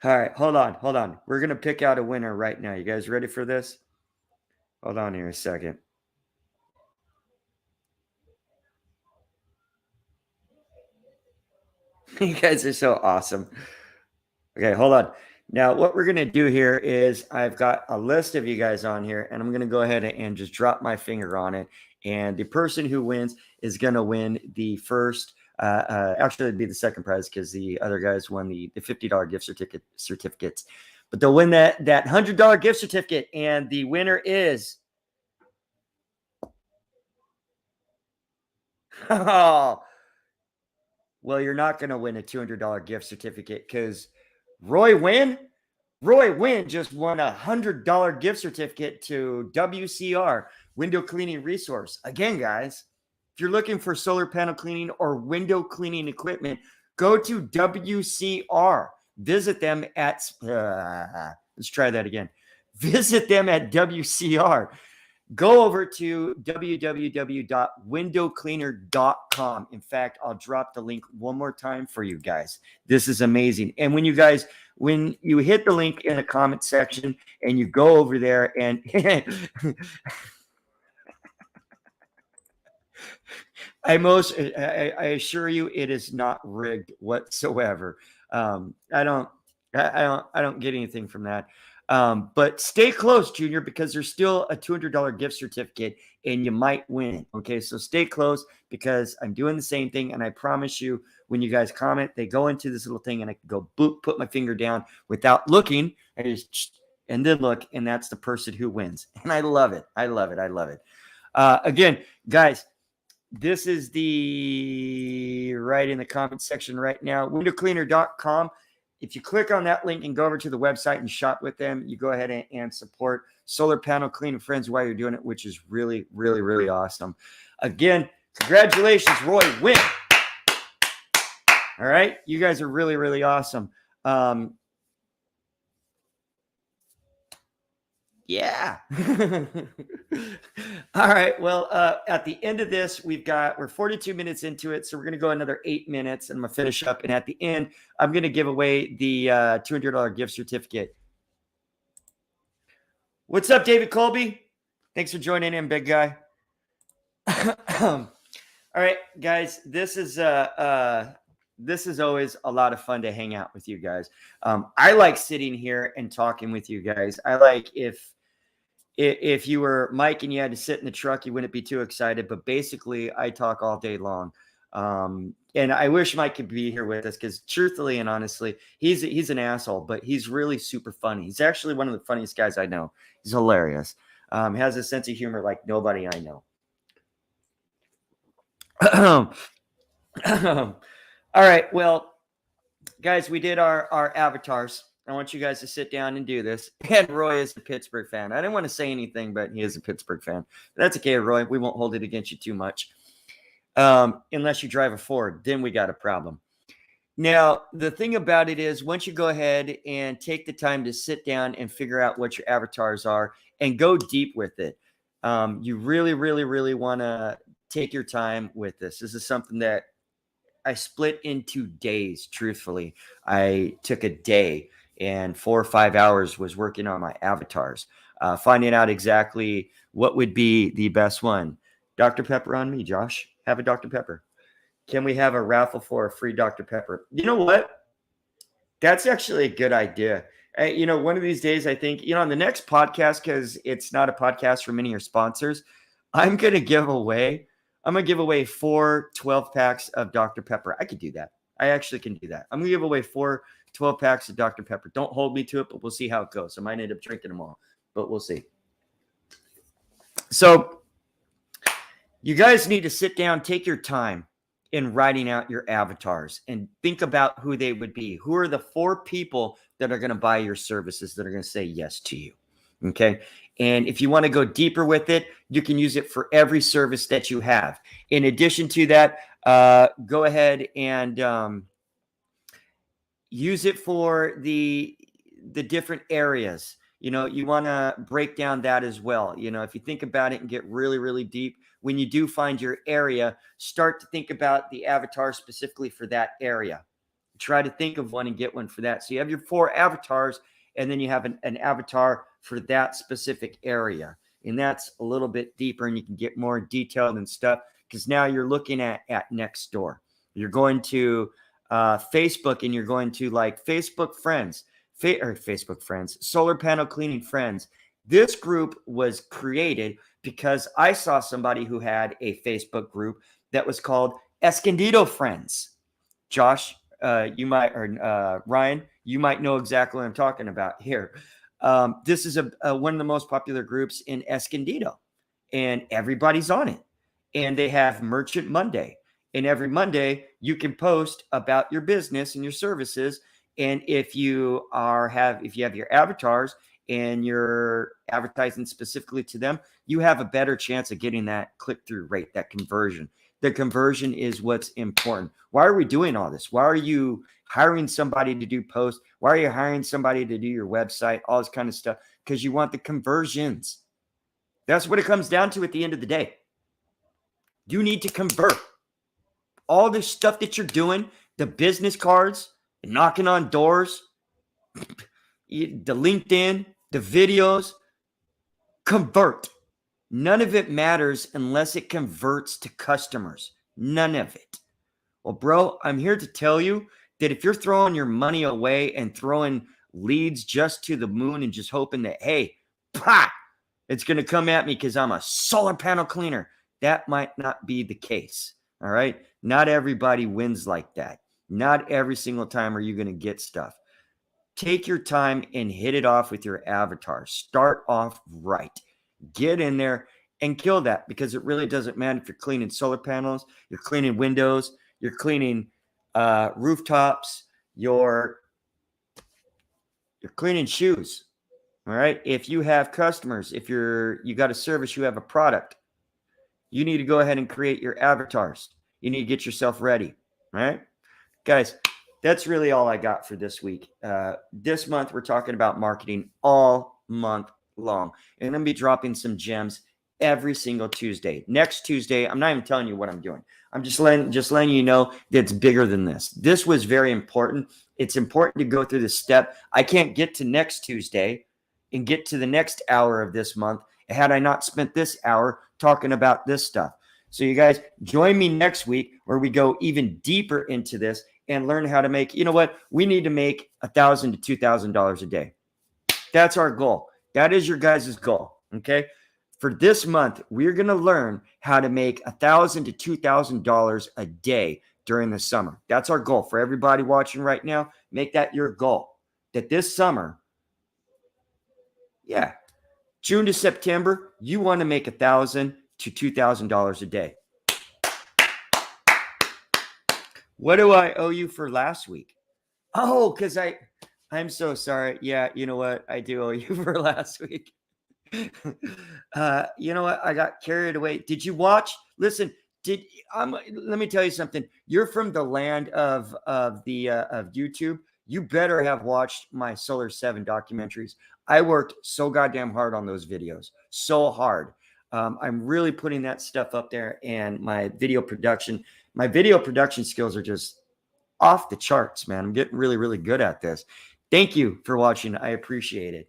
[SPEAKER 1] All right, hold on. We're going to pick out a winner right now. You guys ready for this? Hold on here a second. You guys are so awesome. Okay, hold on. Now, what we're going to do here is I've got a list of you guys on here, and I'm going to go ahead and just drop my finger on it. And the person who wins is going to win the first, actually, it'd be the second prize because the other guys won the $50 gift certificates. But they'll win that $100 gift certificate, and the winner is... Oh, well, you're not going to win a $200 gift certificate because Roy Wynn just won a $100 gift certificate to WCR, Window Cleaning Resource. Again, guys, if you're looking for solar panel cleaning or window cleaning equipment, go to WCR. Visit them at, let's try that again. Visit them at WCR. Go over to www.windowcleaner.com. In fact, I'll drop the link one more time for you guys. This is amazing. And when you hit the link in the comment section and you go over there and I assure you it is not rigged whatsoever. I don't get anything from that. But stay close, Junior, because there's still a $200 gift certificate and you might win. Okay, so stay close because I'm doing the same thing. And I promise you, when you guys comment, they go into this little thing and I can go boop, put my finger down without looking. I just, and then look, and that's the person who wins. And I love it. Again, guys, this is right in the comment section right now, windowcleaner.com. If you click on that link and go over to the website and shop with them, you go ahead and support Solar Panel Cleaning Friends while you're doing it, which is really, really, really awesome. Again, congratulations, Roy Wynn. All right. You guys are really, really awesome. Yeah. All right. Well, at the end of this, we're 42 minutes into it. So we're going to go another 8 minutes and I'm going to finish up. And at the end, I'm going to give away the $200 gift certificate. What's up, David Colby? Thanks for joining in, big guy. All right, guys, this is always a lot of fun to hang out with you guys. I like sitting here and talking with you guys. I like if you were Mike and you had to sit in the truck, you wouldn't be too excited. But basically, I talk all day long. And I wish Mike could be here with us because truthfully and honestly, he's an asshole, but he's really super funny. He's actually one of the funniest guys I know. He's hilarious. Has a sense of humor like nobody I know. All right. Well, guys, we did our avatars. I want you guys to sit down and do this. And Roy is a Pittsburgh fan. I didn't want to say anything, but he is a Pittsburgh fan. That's okay, Roy. We won't hold it against you too much. Unless you drive a Ford, then we got a problem. Now, the thing about it is once you go ahead and take the time to sit down and figure out what your avatars are and go deep with it, you really, really, really want to take your time with this. This is something that I split into days, truthfully. I took a day and 4 or 5 hours was working on my avatars, finding out exactly what would be the best one. Dr. Pepper on me, Josh. Have a Dr. Pepper. Can we have a raffle for a free Dr. Pepper? You know what? That's actually a good idea. One of these days, I think, on the next podcast, because it's not a podcast from any of your sponsors, I'm going to give away 4 12-packs of Dr. Pepper. I could do that. I actually can do that. I'm going to give away 4 12-packs of Dr. Pepper. Don't hold me to it, but we'll see how it goes. I might end up drinking them all, but we'll see. So you guys need to sit down, take your time, in writing out your avatars and think about who they would be. Who are the 4 people that are going to buy your services, that are going to say yes to you? Okay. And if you want to go deeper with it, you can use it for every service that you have. In addition to that, go ahead and use it for the different areas. You want to break down that as well. If you think about it and get really, really deep, when you do find your area, start to think about the avatar specifically for that area. Try to think of one and get one for that. So you have your 4 avatars, and then you have an avatar for that specific area. And that's a little bit deeper, and you can get more detailed and stuff, because now you're looking at next door. You're going to Facebook, and you're going to like Facebook friends, Facebook friends, solar panel cleaning friends. This group was created because I saw somebody who had a Facebook group that was called Escondido Friends. Josh, you might, or Ryan, you might know exactly what I'm talking about here. This is one of the most popular groups in Escondido, and everybody's on it. And they have Merchant Monday. And every Monday, you can post about your business and your services. And if you have your avatars and you're advertising specifically to them, you have a better chance of getting that click-through rate, that conversion. The conversion is what's important. Why are we doing all this? Why are you hiring somebody to do posts? Why are you hiring somebody to do your website? All this kind of stuff. Because you want the conversions. That's what it comes down to at the end of the day. You need to convert. All this stuff that you're doing, the business cards, knocking on doors, the LinkedIn, the videos, convert. None of it matters unless it converts to customers. None of it. Well, bro, I'm here to tell you that if you're throwing your money away and throwing leads just to the moon and just hoping that, hey, it's going to come at me because I'm a solar panel cleaner, that might not be the case. All right. Not everybody wins like that. Not every single time are you going to get stuff. Take your time and hit it off with your avatar. Start off right. Get in there and kill that, because it really doesn't matter if you're cleaning solar panels, you're cleaning windows, you're cleaning rooftops, you're cleaning shoes. All right. If you have customers, if you got a service, you have a product, you need to go ahead and create your avatars. You need to get yourself ready. All right, guys, that's really all I got for this week. This month, we're talking about marketing all month long. And I'm going to be dropping some gems every single Tuesday. Next Tuesday, I'm not even telling you what I'm doing. I'm just letting you know that it's bigger than this. This was very important. It's important to go through this step. I can't get to next Tuesday and get to the next hour of this month had I not spent this hour talking about this stuff. So you guys join me next week where we go even deeper into this and learn how to make, we need to make $1,000 to $2,000 a day. That's our goal. That is your guys' goal. Okay. For this month, we're going to learn how to make $1,000 to $2,000 a day during the summer. That's our goal for everybody watching right now. Make that your goal, that this summer, June to September, you want to make $1,000 to $2,000 a day. What do I owe you for last week? Oh, because I'm so sorry. Yeah, you know what? I do owe you for last week. You know what? I got carried away. Did you watch? Listen, let me tell you something. You're from the land of YouTube. You better have watched my Solar 7 documentaries. I worked so goddamn hard on those videos. So hard. I'm really putting that stuff up there, and my video production skills are just off the charts, man. I'm getting really, really good at this. Thank you for watching. I appreciate it.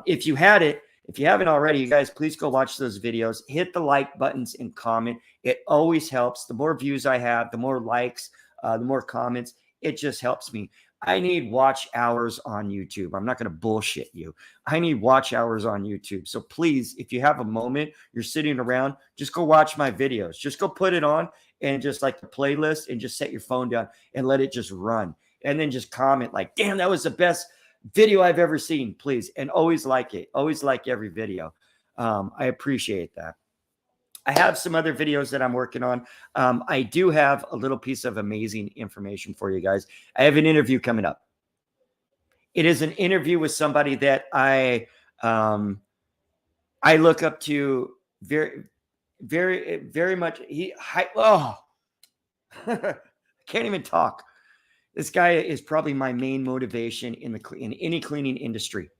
[SPEAKER 1] If you haven't already, you guys, please go watch those videos. Hit the like buttons and comment. It always helps. The more views I have, the more likes, the more comments. It just helps me. I need watch hours on YouTube. I'm not going to bullshit you. I need watch hours on YouTube. So please, if you have a moment, you're sitting around, just go watch my videos. Just go put it on and just like the playlist and just set your phone down and let it just run. And then just comment like, damn, that was the best video I've ever seen, please. And always like it. Always like every video. I appreciate that. I have some other videos that I'm working on. I do have a little piece of amazing information for you guys. I have an interview coming up. It is an interview with somebody that I look up to very, very, very much. I can't even talk. This guy is probably my main motivation in any cleaning industry.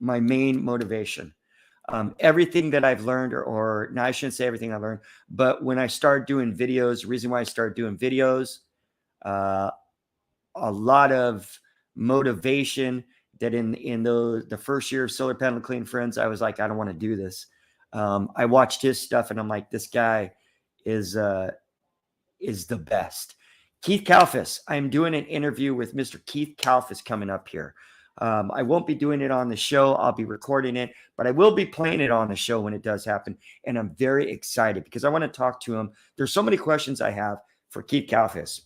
[SPEAKER 1] My main motivation. Everything that I've learned, or no, I shouldn't say everything I learned, but when I started doing videos, the reason why I started doing videos, a lot of motivation that in the first year of Solar Panel Clean Friends, I was like, I don't want to do this. I watched his stuff and I'm like, this guy is the best. Keith Kalfas. I'm doing an interview with Mr. Keith Kalfas coming up here. I won't be doing it on the show. I'll be recording it, but I will be playing it on the show when it does happen. And I'm very excited because I want to talk to him. There's so many questions I have for Keith Kalfas.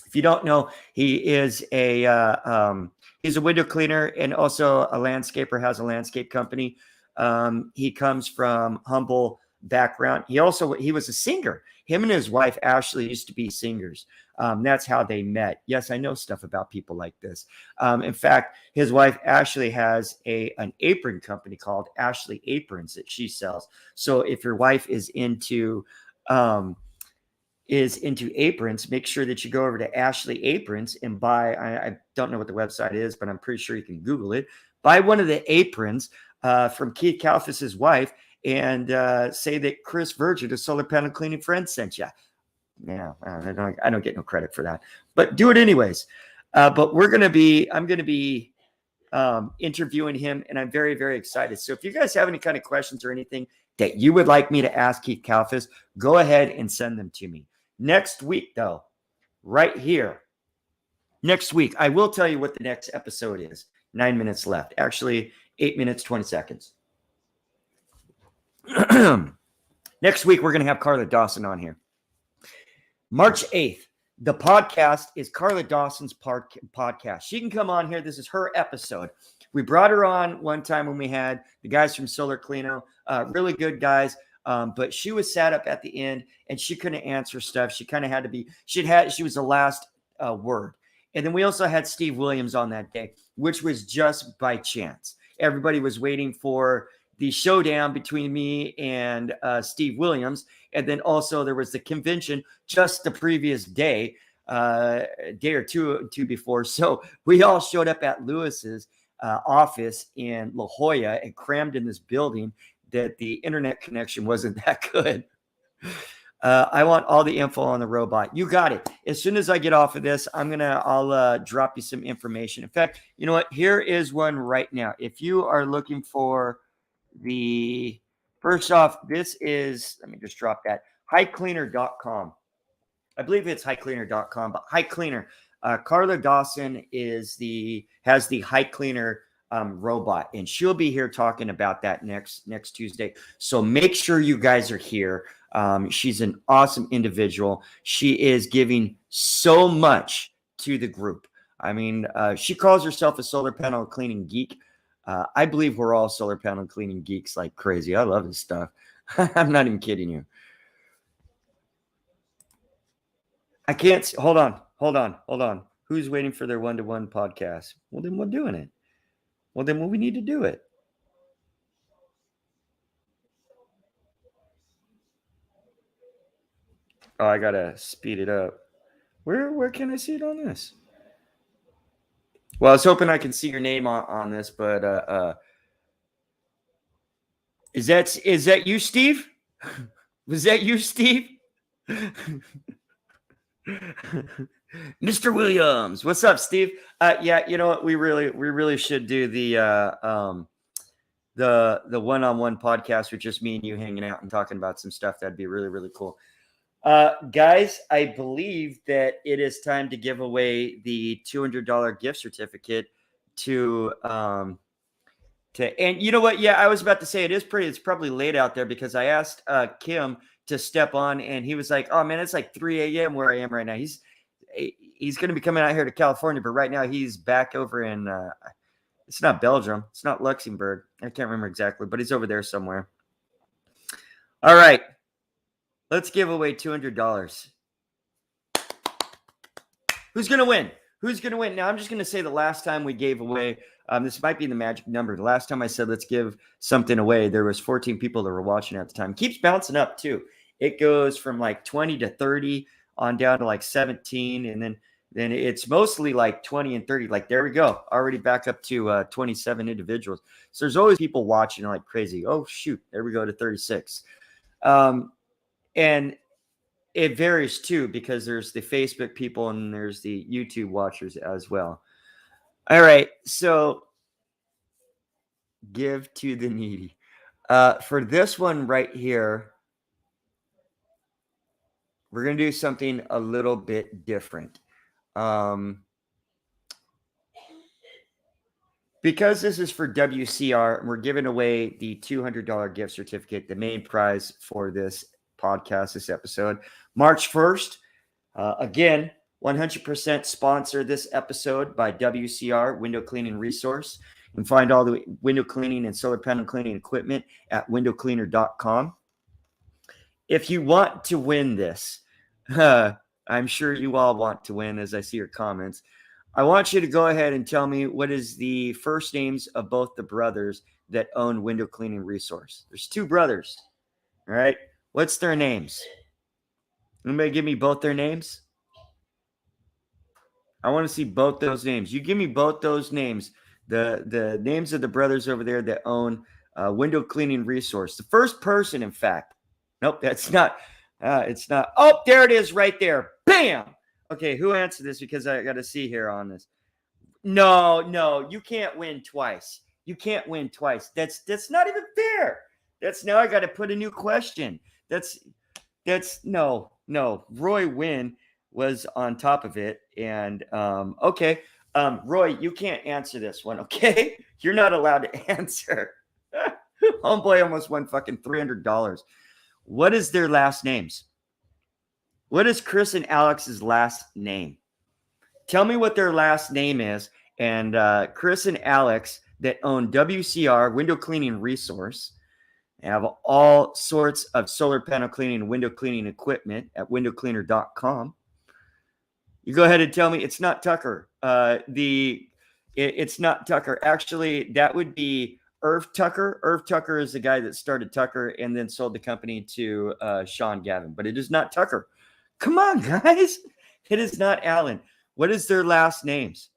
[SPEAKER 1] If you don't know, he is he's a window cleaner and also a landscaper, has a landscape company. He comes from humble background. He was a singer. Him and his wife, Ashley, used to be singers. That's how they met. Yes, I know stuff about people like this. In fact, his wife, Ashley, has an apron company called Ashley Aprons that she sells. So if your wife is into aprons, make sure that you go over to Ashley Aprons and buy, I don't know what the website is, but I'm pretty sure you can Google it. Buy one of the aprons from Keith Kalfas' wife and say that Chris Virgin of Solar Panel Cleaning Friends sent you. Yeah, I don't get no credit for that, but do it anyways. But I'm going to be interviewing him, and I'm very, very excited. So if you guys have any kind of questions or anything that you would like me to ask Keith Kalfas, go ahead and send them to me. Next week, though, right here, next week, I will tell you what the next episode is. 9 minutes left. Actually, 8 minutes, 20 seconds. Next week, we're going to have Carla Dawson on here. March 8th, the podcast is Carla Dawson's podcast. She can come on here. This is her episode. We brought her on one time when we had the guys from Solar Cleano, really good guys. But she was sat up at the end and she couldn't answer stuff. She kind of had to be, she was the last word. And then we also had Steve Williams on that day, which was just by chance. Everybody was waiting for the showdown between me and Steve Williams. And then also there was the convention just the previous day, a day or two before. So we all showed up at Lewis's office in La Jolla and crammed in this building that the internet connection wasn't that good. I want all the info on the robot. You got it. As soon as I get off of this, I'll drop you some information. In fact, you know what? Here is one right now. If you are looking for first off, this is, let me just drop that, highcleaner.com. I believe it's highcleaner.com, but High Cleaner. Carla Dawson has the High Cleaner robot, and she'll be here talking about that next Tuesday. So make sure you guys are here. She's an awesome individual. She is giving so much to the group. I mean, she calls herself a solar panel cleaning geek. I believe we're all solar panel cleaning geeks like crazy. I love this stuff. I'm not even kidding you. I can't. Hold on. Who's waiting for their one-to-one podcast? Well, then we're doing it. Well, then we need to do it. Oh, I gotta speed it up. Where can I see it on this? Well, I was hoping I can see your name on this, but is that you, Steve? Was that you, Steve? Mr. Williams, what's up, Steve? Yeah, you know what? We really should do the one-on-one podcast with just me and you hanging out and talking about some stuff. That'd be really, really cool. Guys, I believe that it is time to give away the $200 gift certificate to and you know what? Yeah, I was about to say it's probably late out there because I asked Kim to step on and he was like, oh man, it's like 3 a.m. where I am right now. He's going to be coming out here to California, but right now he's back over in, it's not Belgium. It's not Luxembourg. I can't remember exactly, but he's over there somewhere. All right. Let's give away $200. Who's going to win? Who's going to win? Now, I'm just going to say the last time we gave away, this might be the magic number. The last time I said let's give something away, there was 14 people that were watching at the time. Keeps bouncing up, too. It goes from like 20 to 30 on down to like 17, and then it's mostly like 20 and 30. Like, there we go. Already back up to 27 individuals. So there's always people watching like crazy. Oh, shoot. There we go to 36. And it varies too, because there's the Facebook people and there's the YouTube watchers as well. All right. So give to the needy. For this one right here, we're going to do something a little bit different. Because this is for WCR, and we're giving away the $200 gift certificate, the main prize for this podcast, this episode, March 1st. Again, 100% sponsor this episode by WCR, Window Cleaning Resource. You can find all the window cleaning and solar panel cleaning equipment at windowcleaner.com. If you want to win this, I'm sure you all want to win as I see your comments. I want you to go ahead and tell me what is the first names of both the brothers that own Window Cleaning Resource. There's two brothers. All right. What's their names? Anybody give me both their names? I want to see both those names. You give me both those names. The names of the brothers over there that own Window Cleaning Resource. The first person, in fact. Nope, that's not. It's not. Oh, there it is right there. Bam. Okay, who answered this? Because I got to see here on this. No, you can't win twice. You can't win twice. That's not even fair. That's now I got to put a new question. That's no. Roy Wynn was on top of it, and okay, Roy, you can't answer this one. Okay, you're not allowed to answer. Homeboy almost won fucking $300. What is their last names? What is Chris and Alex's last name? Tell me what their last name is. And Chris and Alex that own WCR, Window Cleaning Resource, have all sorts of solar panel cleaning and window cleaning equipment at windowcleaner.com. You go ahead and tell me it's not Tucker. It's not Tucker. Actually, that would be Irv Tucker. Irv Tucker is the guy that started Tucker and then sold the company to Sean Gavin. But it is not Tucker. Come on, guys. It is not Alan. What is their last names?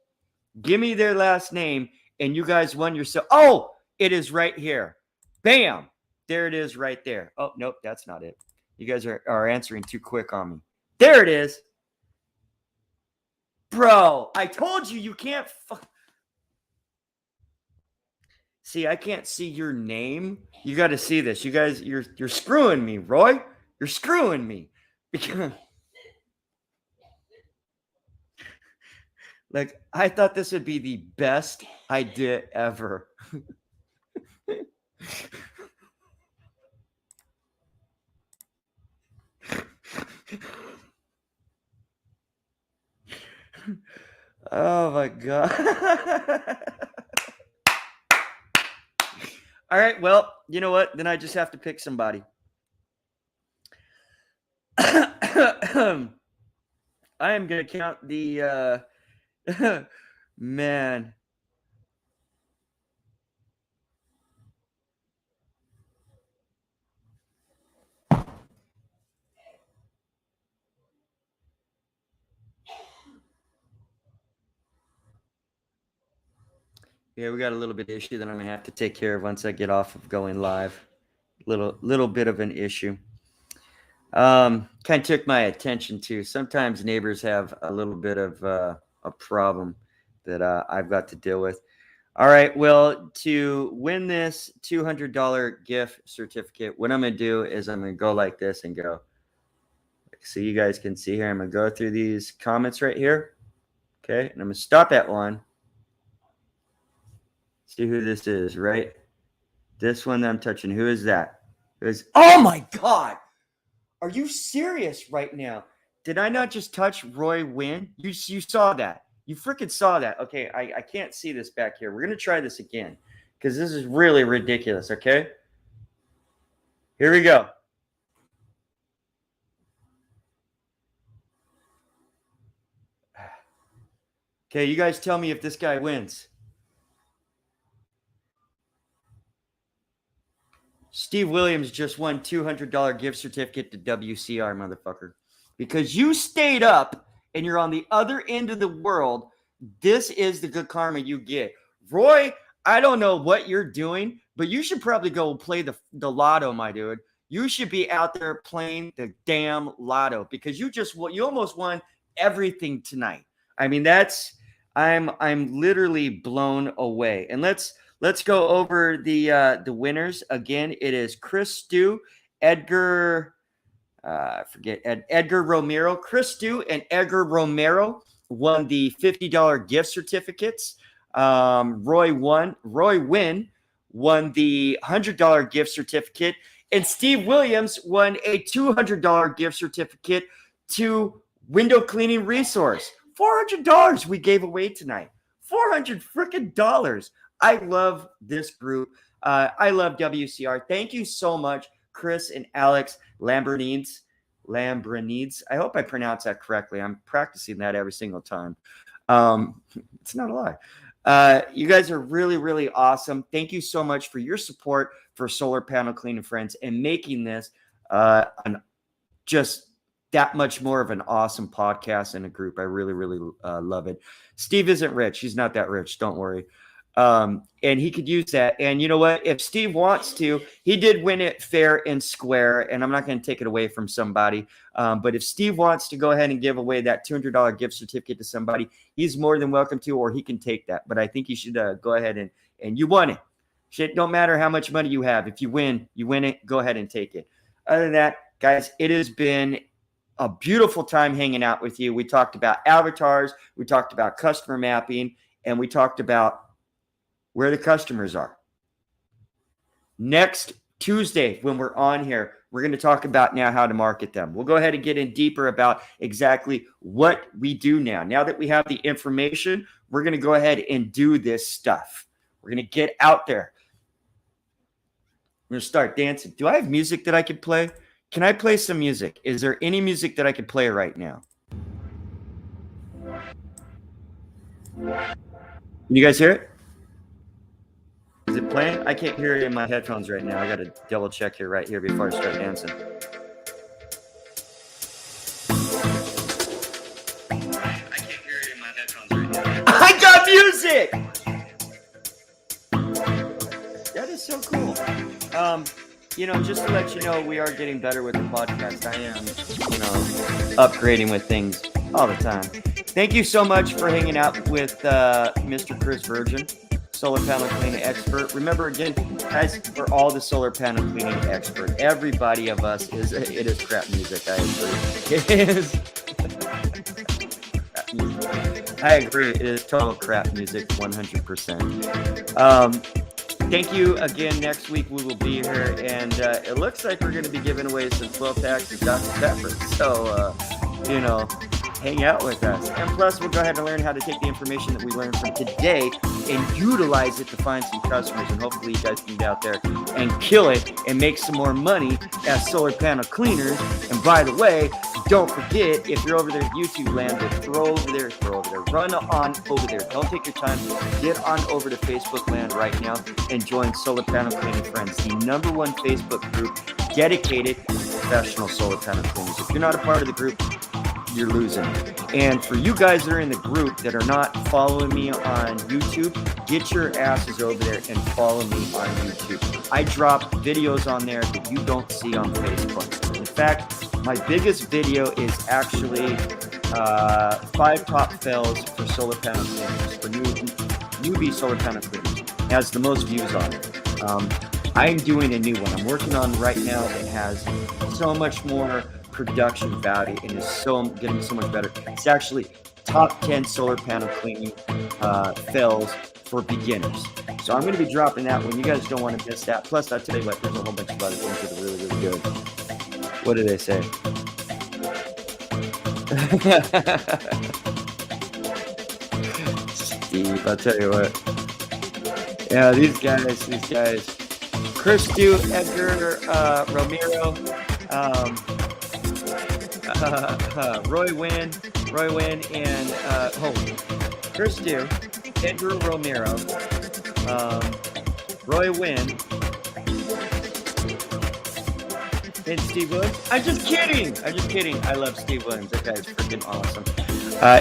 [SPEAKER 1] Give me their last name, and you guys won yourself. Oh, it is right here. Bam. There it is right there. Oh, nope, that's not it. You guys are answering too quick on me. There it is. Bro, I told you can't. See, I can't see your name. You got to see this. You guys, you're screwing me, Roy. You're screwing me. Because like, I thought this would be the best idea ever. Oh my God. All right, well, you know what? Then I just have to pick somebody. I am going to count the man. Yeah, we got a little bit of issue that I'm going to have to take care of once I get off of going live. Little bit of an issue. Kind of took my attention to. Sometimes neighbors have a little bit of a problem that I've got to deal with. All right, well, to win this $200 gift certificate, what I'm going to do is I'm going to go like this and go. So you guys can see here, I'm going to go through these comments right here. Okay, and I'm going to stop at one. See who this is, right? This one that I'm touching, who is that? Oh my God! Are you serious right now? Did I not just touch Roy Wynn? You saw that. You freaking saw that. Okay, I can't see this back here. We're going to try this again because this is really ridiculous, okay? Here we go. Okay, you guys tell me if this guy wins. Steve Williams just won $200 gift certificate to WCR, motherfucker. Because you stayed up and you're on the other end of the world. This is the good karma you get. Roy, I don't know what you're doing, but you should probably go play the lotto, my dude. You should be out there playing the damn lotto because you almost won everything tonight. I mean, I'm literally blown away. And let's go over the winners again. It is Chris Stew, Edgar Romero. Chris Stew and Edgar Romero won the $50 gift certificates. Roy Wynn won the $100 gift certificate, and Steve Williams won a $200 gift certificate to Window Cleaning Resource. $400 we gave away tonight. $400 freaking dollars. I love this group. I love WCR. Thank you so much, Chris and Alex Lambrinides. I hope I pronounced that correctly. I'm practicing that every single time. It's not a lie. You guys are really, really awesome. Thank you so much for your support for Solar Panel Cleaning Friends and making this just that much more of an awesome podcast and a group. I really, really love it. Steve isn't rich. He's not that rich. Don't worry. And he could use that. And you know what? If Steve wants to, he did win it fair and square, and I'm not going to take it away from somebody. But if Steve wants to go ahead and give away that $200 gift certificate to somebody, he's more than welcome to, or he can take that. But I think you should go ahead and you won it. Shit, don't matter how much money you have. If you win it, go ahead and take it. Other than that, guys, it has been a beautiful time hanging out with you. We talked about avatars. We talked about customer mapping, and we talked about where the customers are. Next Tuesday, when we're on here, we're going to talk about now how to market them. We'll go ahead and get in deeper about exactly what we do now. Now that we have the information, we're going to go ahead and do this stuff. We're going to get out there. We're going to start dancing. Do I have music that I could play? Can I play some music? Is there any music that I could play right now? Can you guys hear it? Is it playing? I can't hear it in my headphones right now. I got to double check here right here before I start dancing. I can't hear it in my headphones right now. I got music! That is so cool. Just to let you know, we are getting better with the podcast. I am, upgrading with things all the time. Thank you so much for hanging out with Mr. Chris Virgin, solar panel cleaning expert. Remember, again, guys, we're all the solar panel cleaning expert. Everybody of us it is crap music. I agree. It is crap music. I agree. It is total crap music, 100%. Thank you again. Next week we will be here, and it looks like we're going to be giving away some 12 packs of Dr. Pepper. So, hang out with us. And plus, we'll go ahead and learn how to take the information that we learned from today and utilize it to find some customers. And hopefully you guys can get out there and kill it and make some more money as solar panel cleaners. And by the way, don't forget, if you're over there in YouTube land, to throw over there, run on over there. Don't take your time. Get on over to Facebook land right now and join Solar Panel Cleaning Friends, the #1 Facebook group dedicated to professional solar panel cleaners. If you're not a part of the group, you're losing. And for you guys that are in the group that are not following me on YouTube, get your asses over there and follow me on YouTube. I drop videos on there that you don't see on Facebook. In fact, my biggest video is actually 5 top fails for solar panel cleaners, for newbie solar panel cleaners. It has the most views on it. I'm doing a new one. I'm working on right now that has so much more production value and is getting so much better. It's actually top 10 solar panel cleaning fails for beginners. So I'm going to be dropping that one. You guys don't want to miss that. Plus, I'll tell you what, there's a whole bunch of other things that are really, really good. What do they say? Steve, I'll tell you what. Yeah, these guys. Chris Stew, Edgar Romero, Roy Wynn, and Chris Dew, Pedro Romero, Roy Wynn, and Steve Williams. I'm just kidding. I love Steve Williams. That guy's freaking awesome.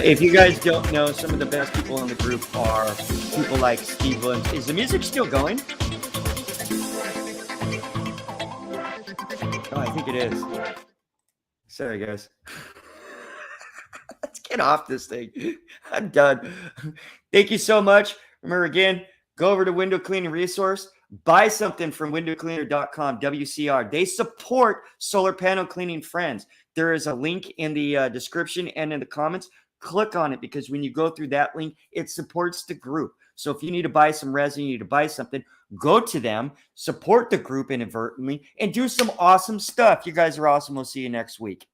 [SPEAKER 1] If you guys don't know, some of the best people in the group are people like Steve Williams. Is the music still going? Oh, I think it is. Sorry, guys. Let's get off this thing. I'm done. Thank you so much. Remember, again, go over to Window Cleaning Resource. Buy something from windowcleaner.com, WCR. They support solar panel cleaning friends. There is a link in the description and in the comments. Click on it because when you go through that link, it supports the group. So if you need to buy some resin, you need to buy something, go to them, support the group inadvertently, and do some awesome stuff. You guys are awesome. We'll see you next week.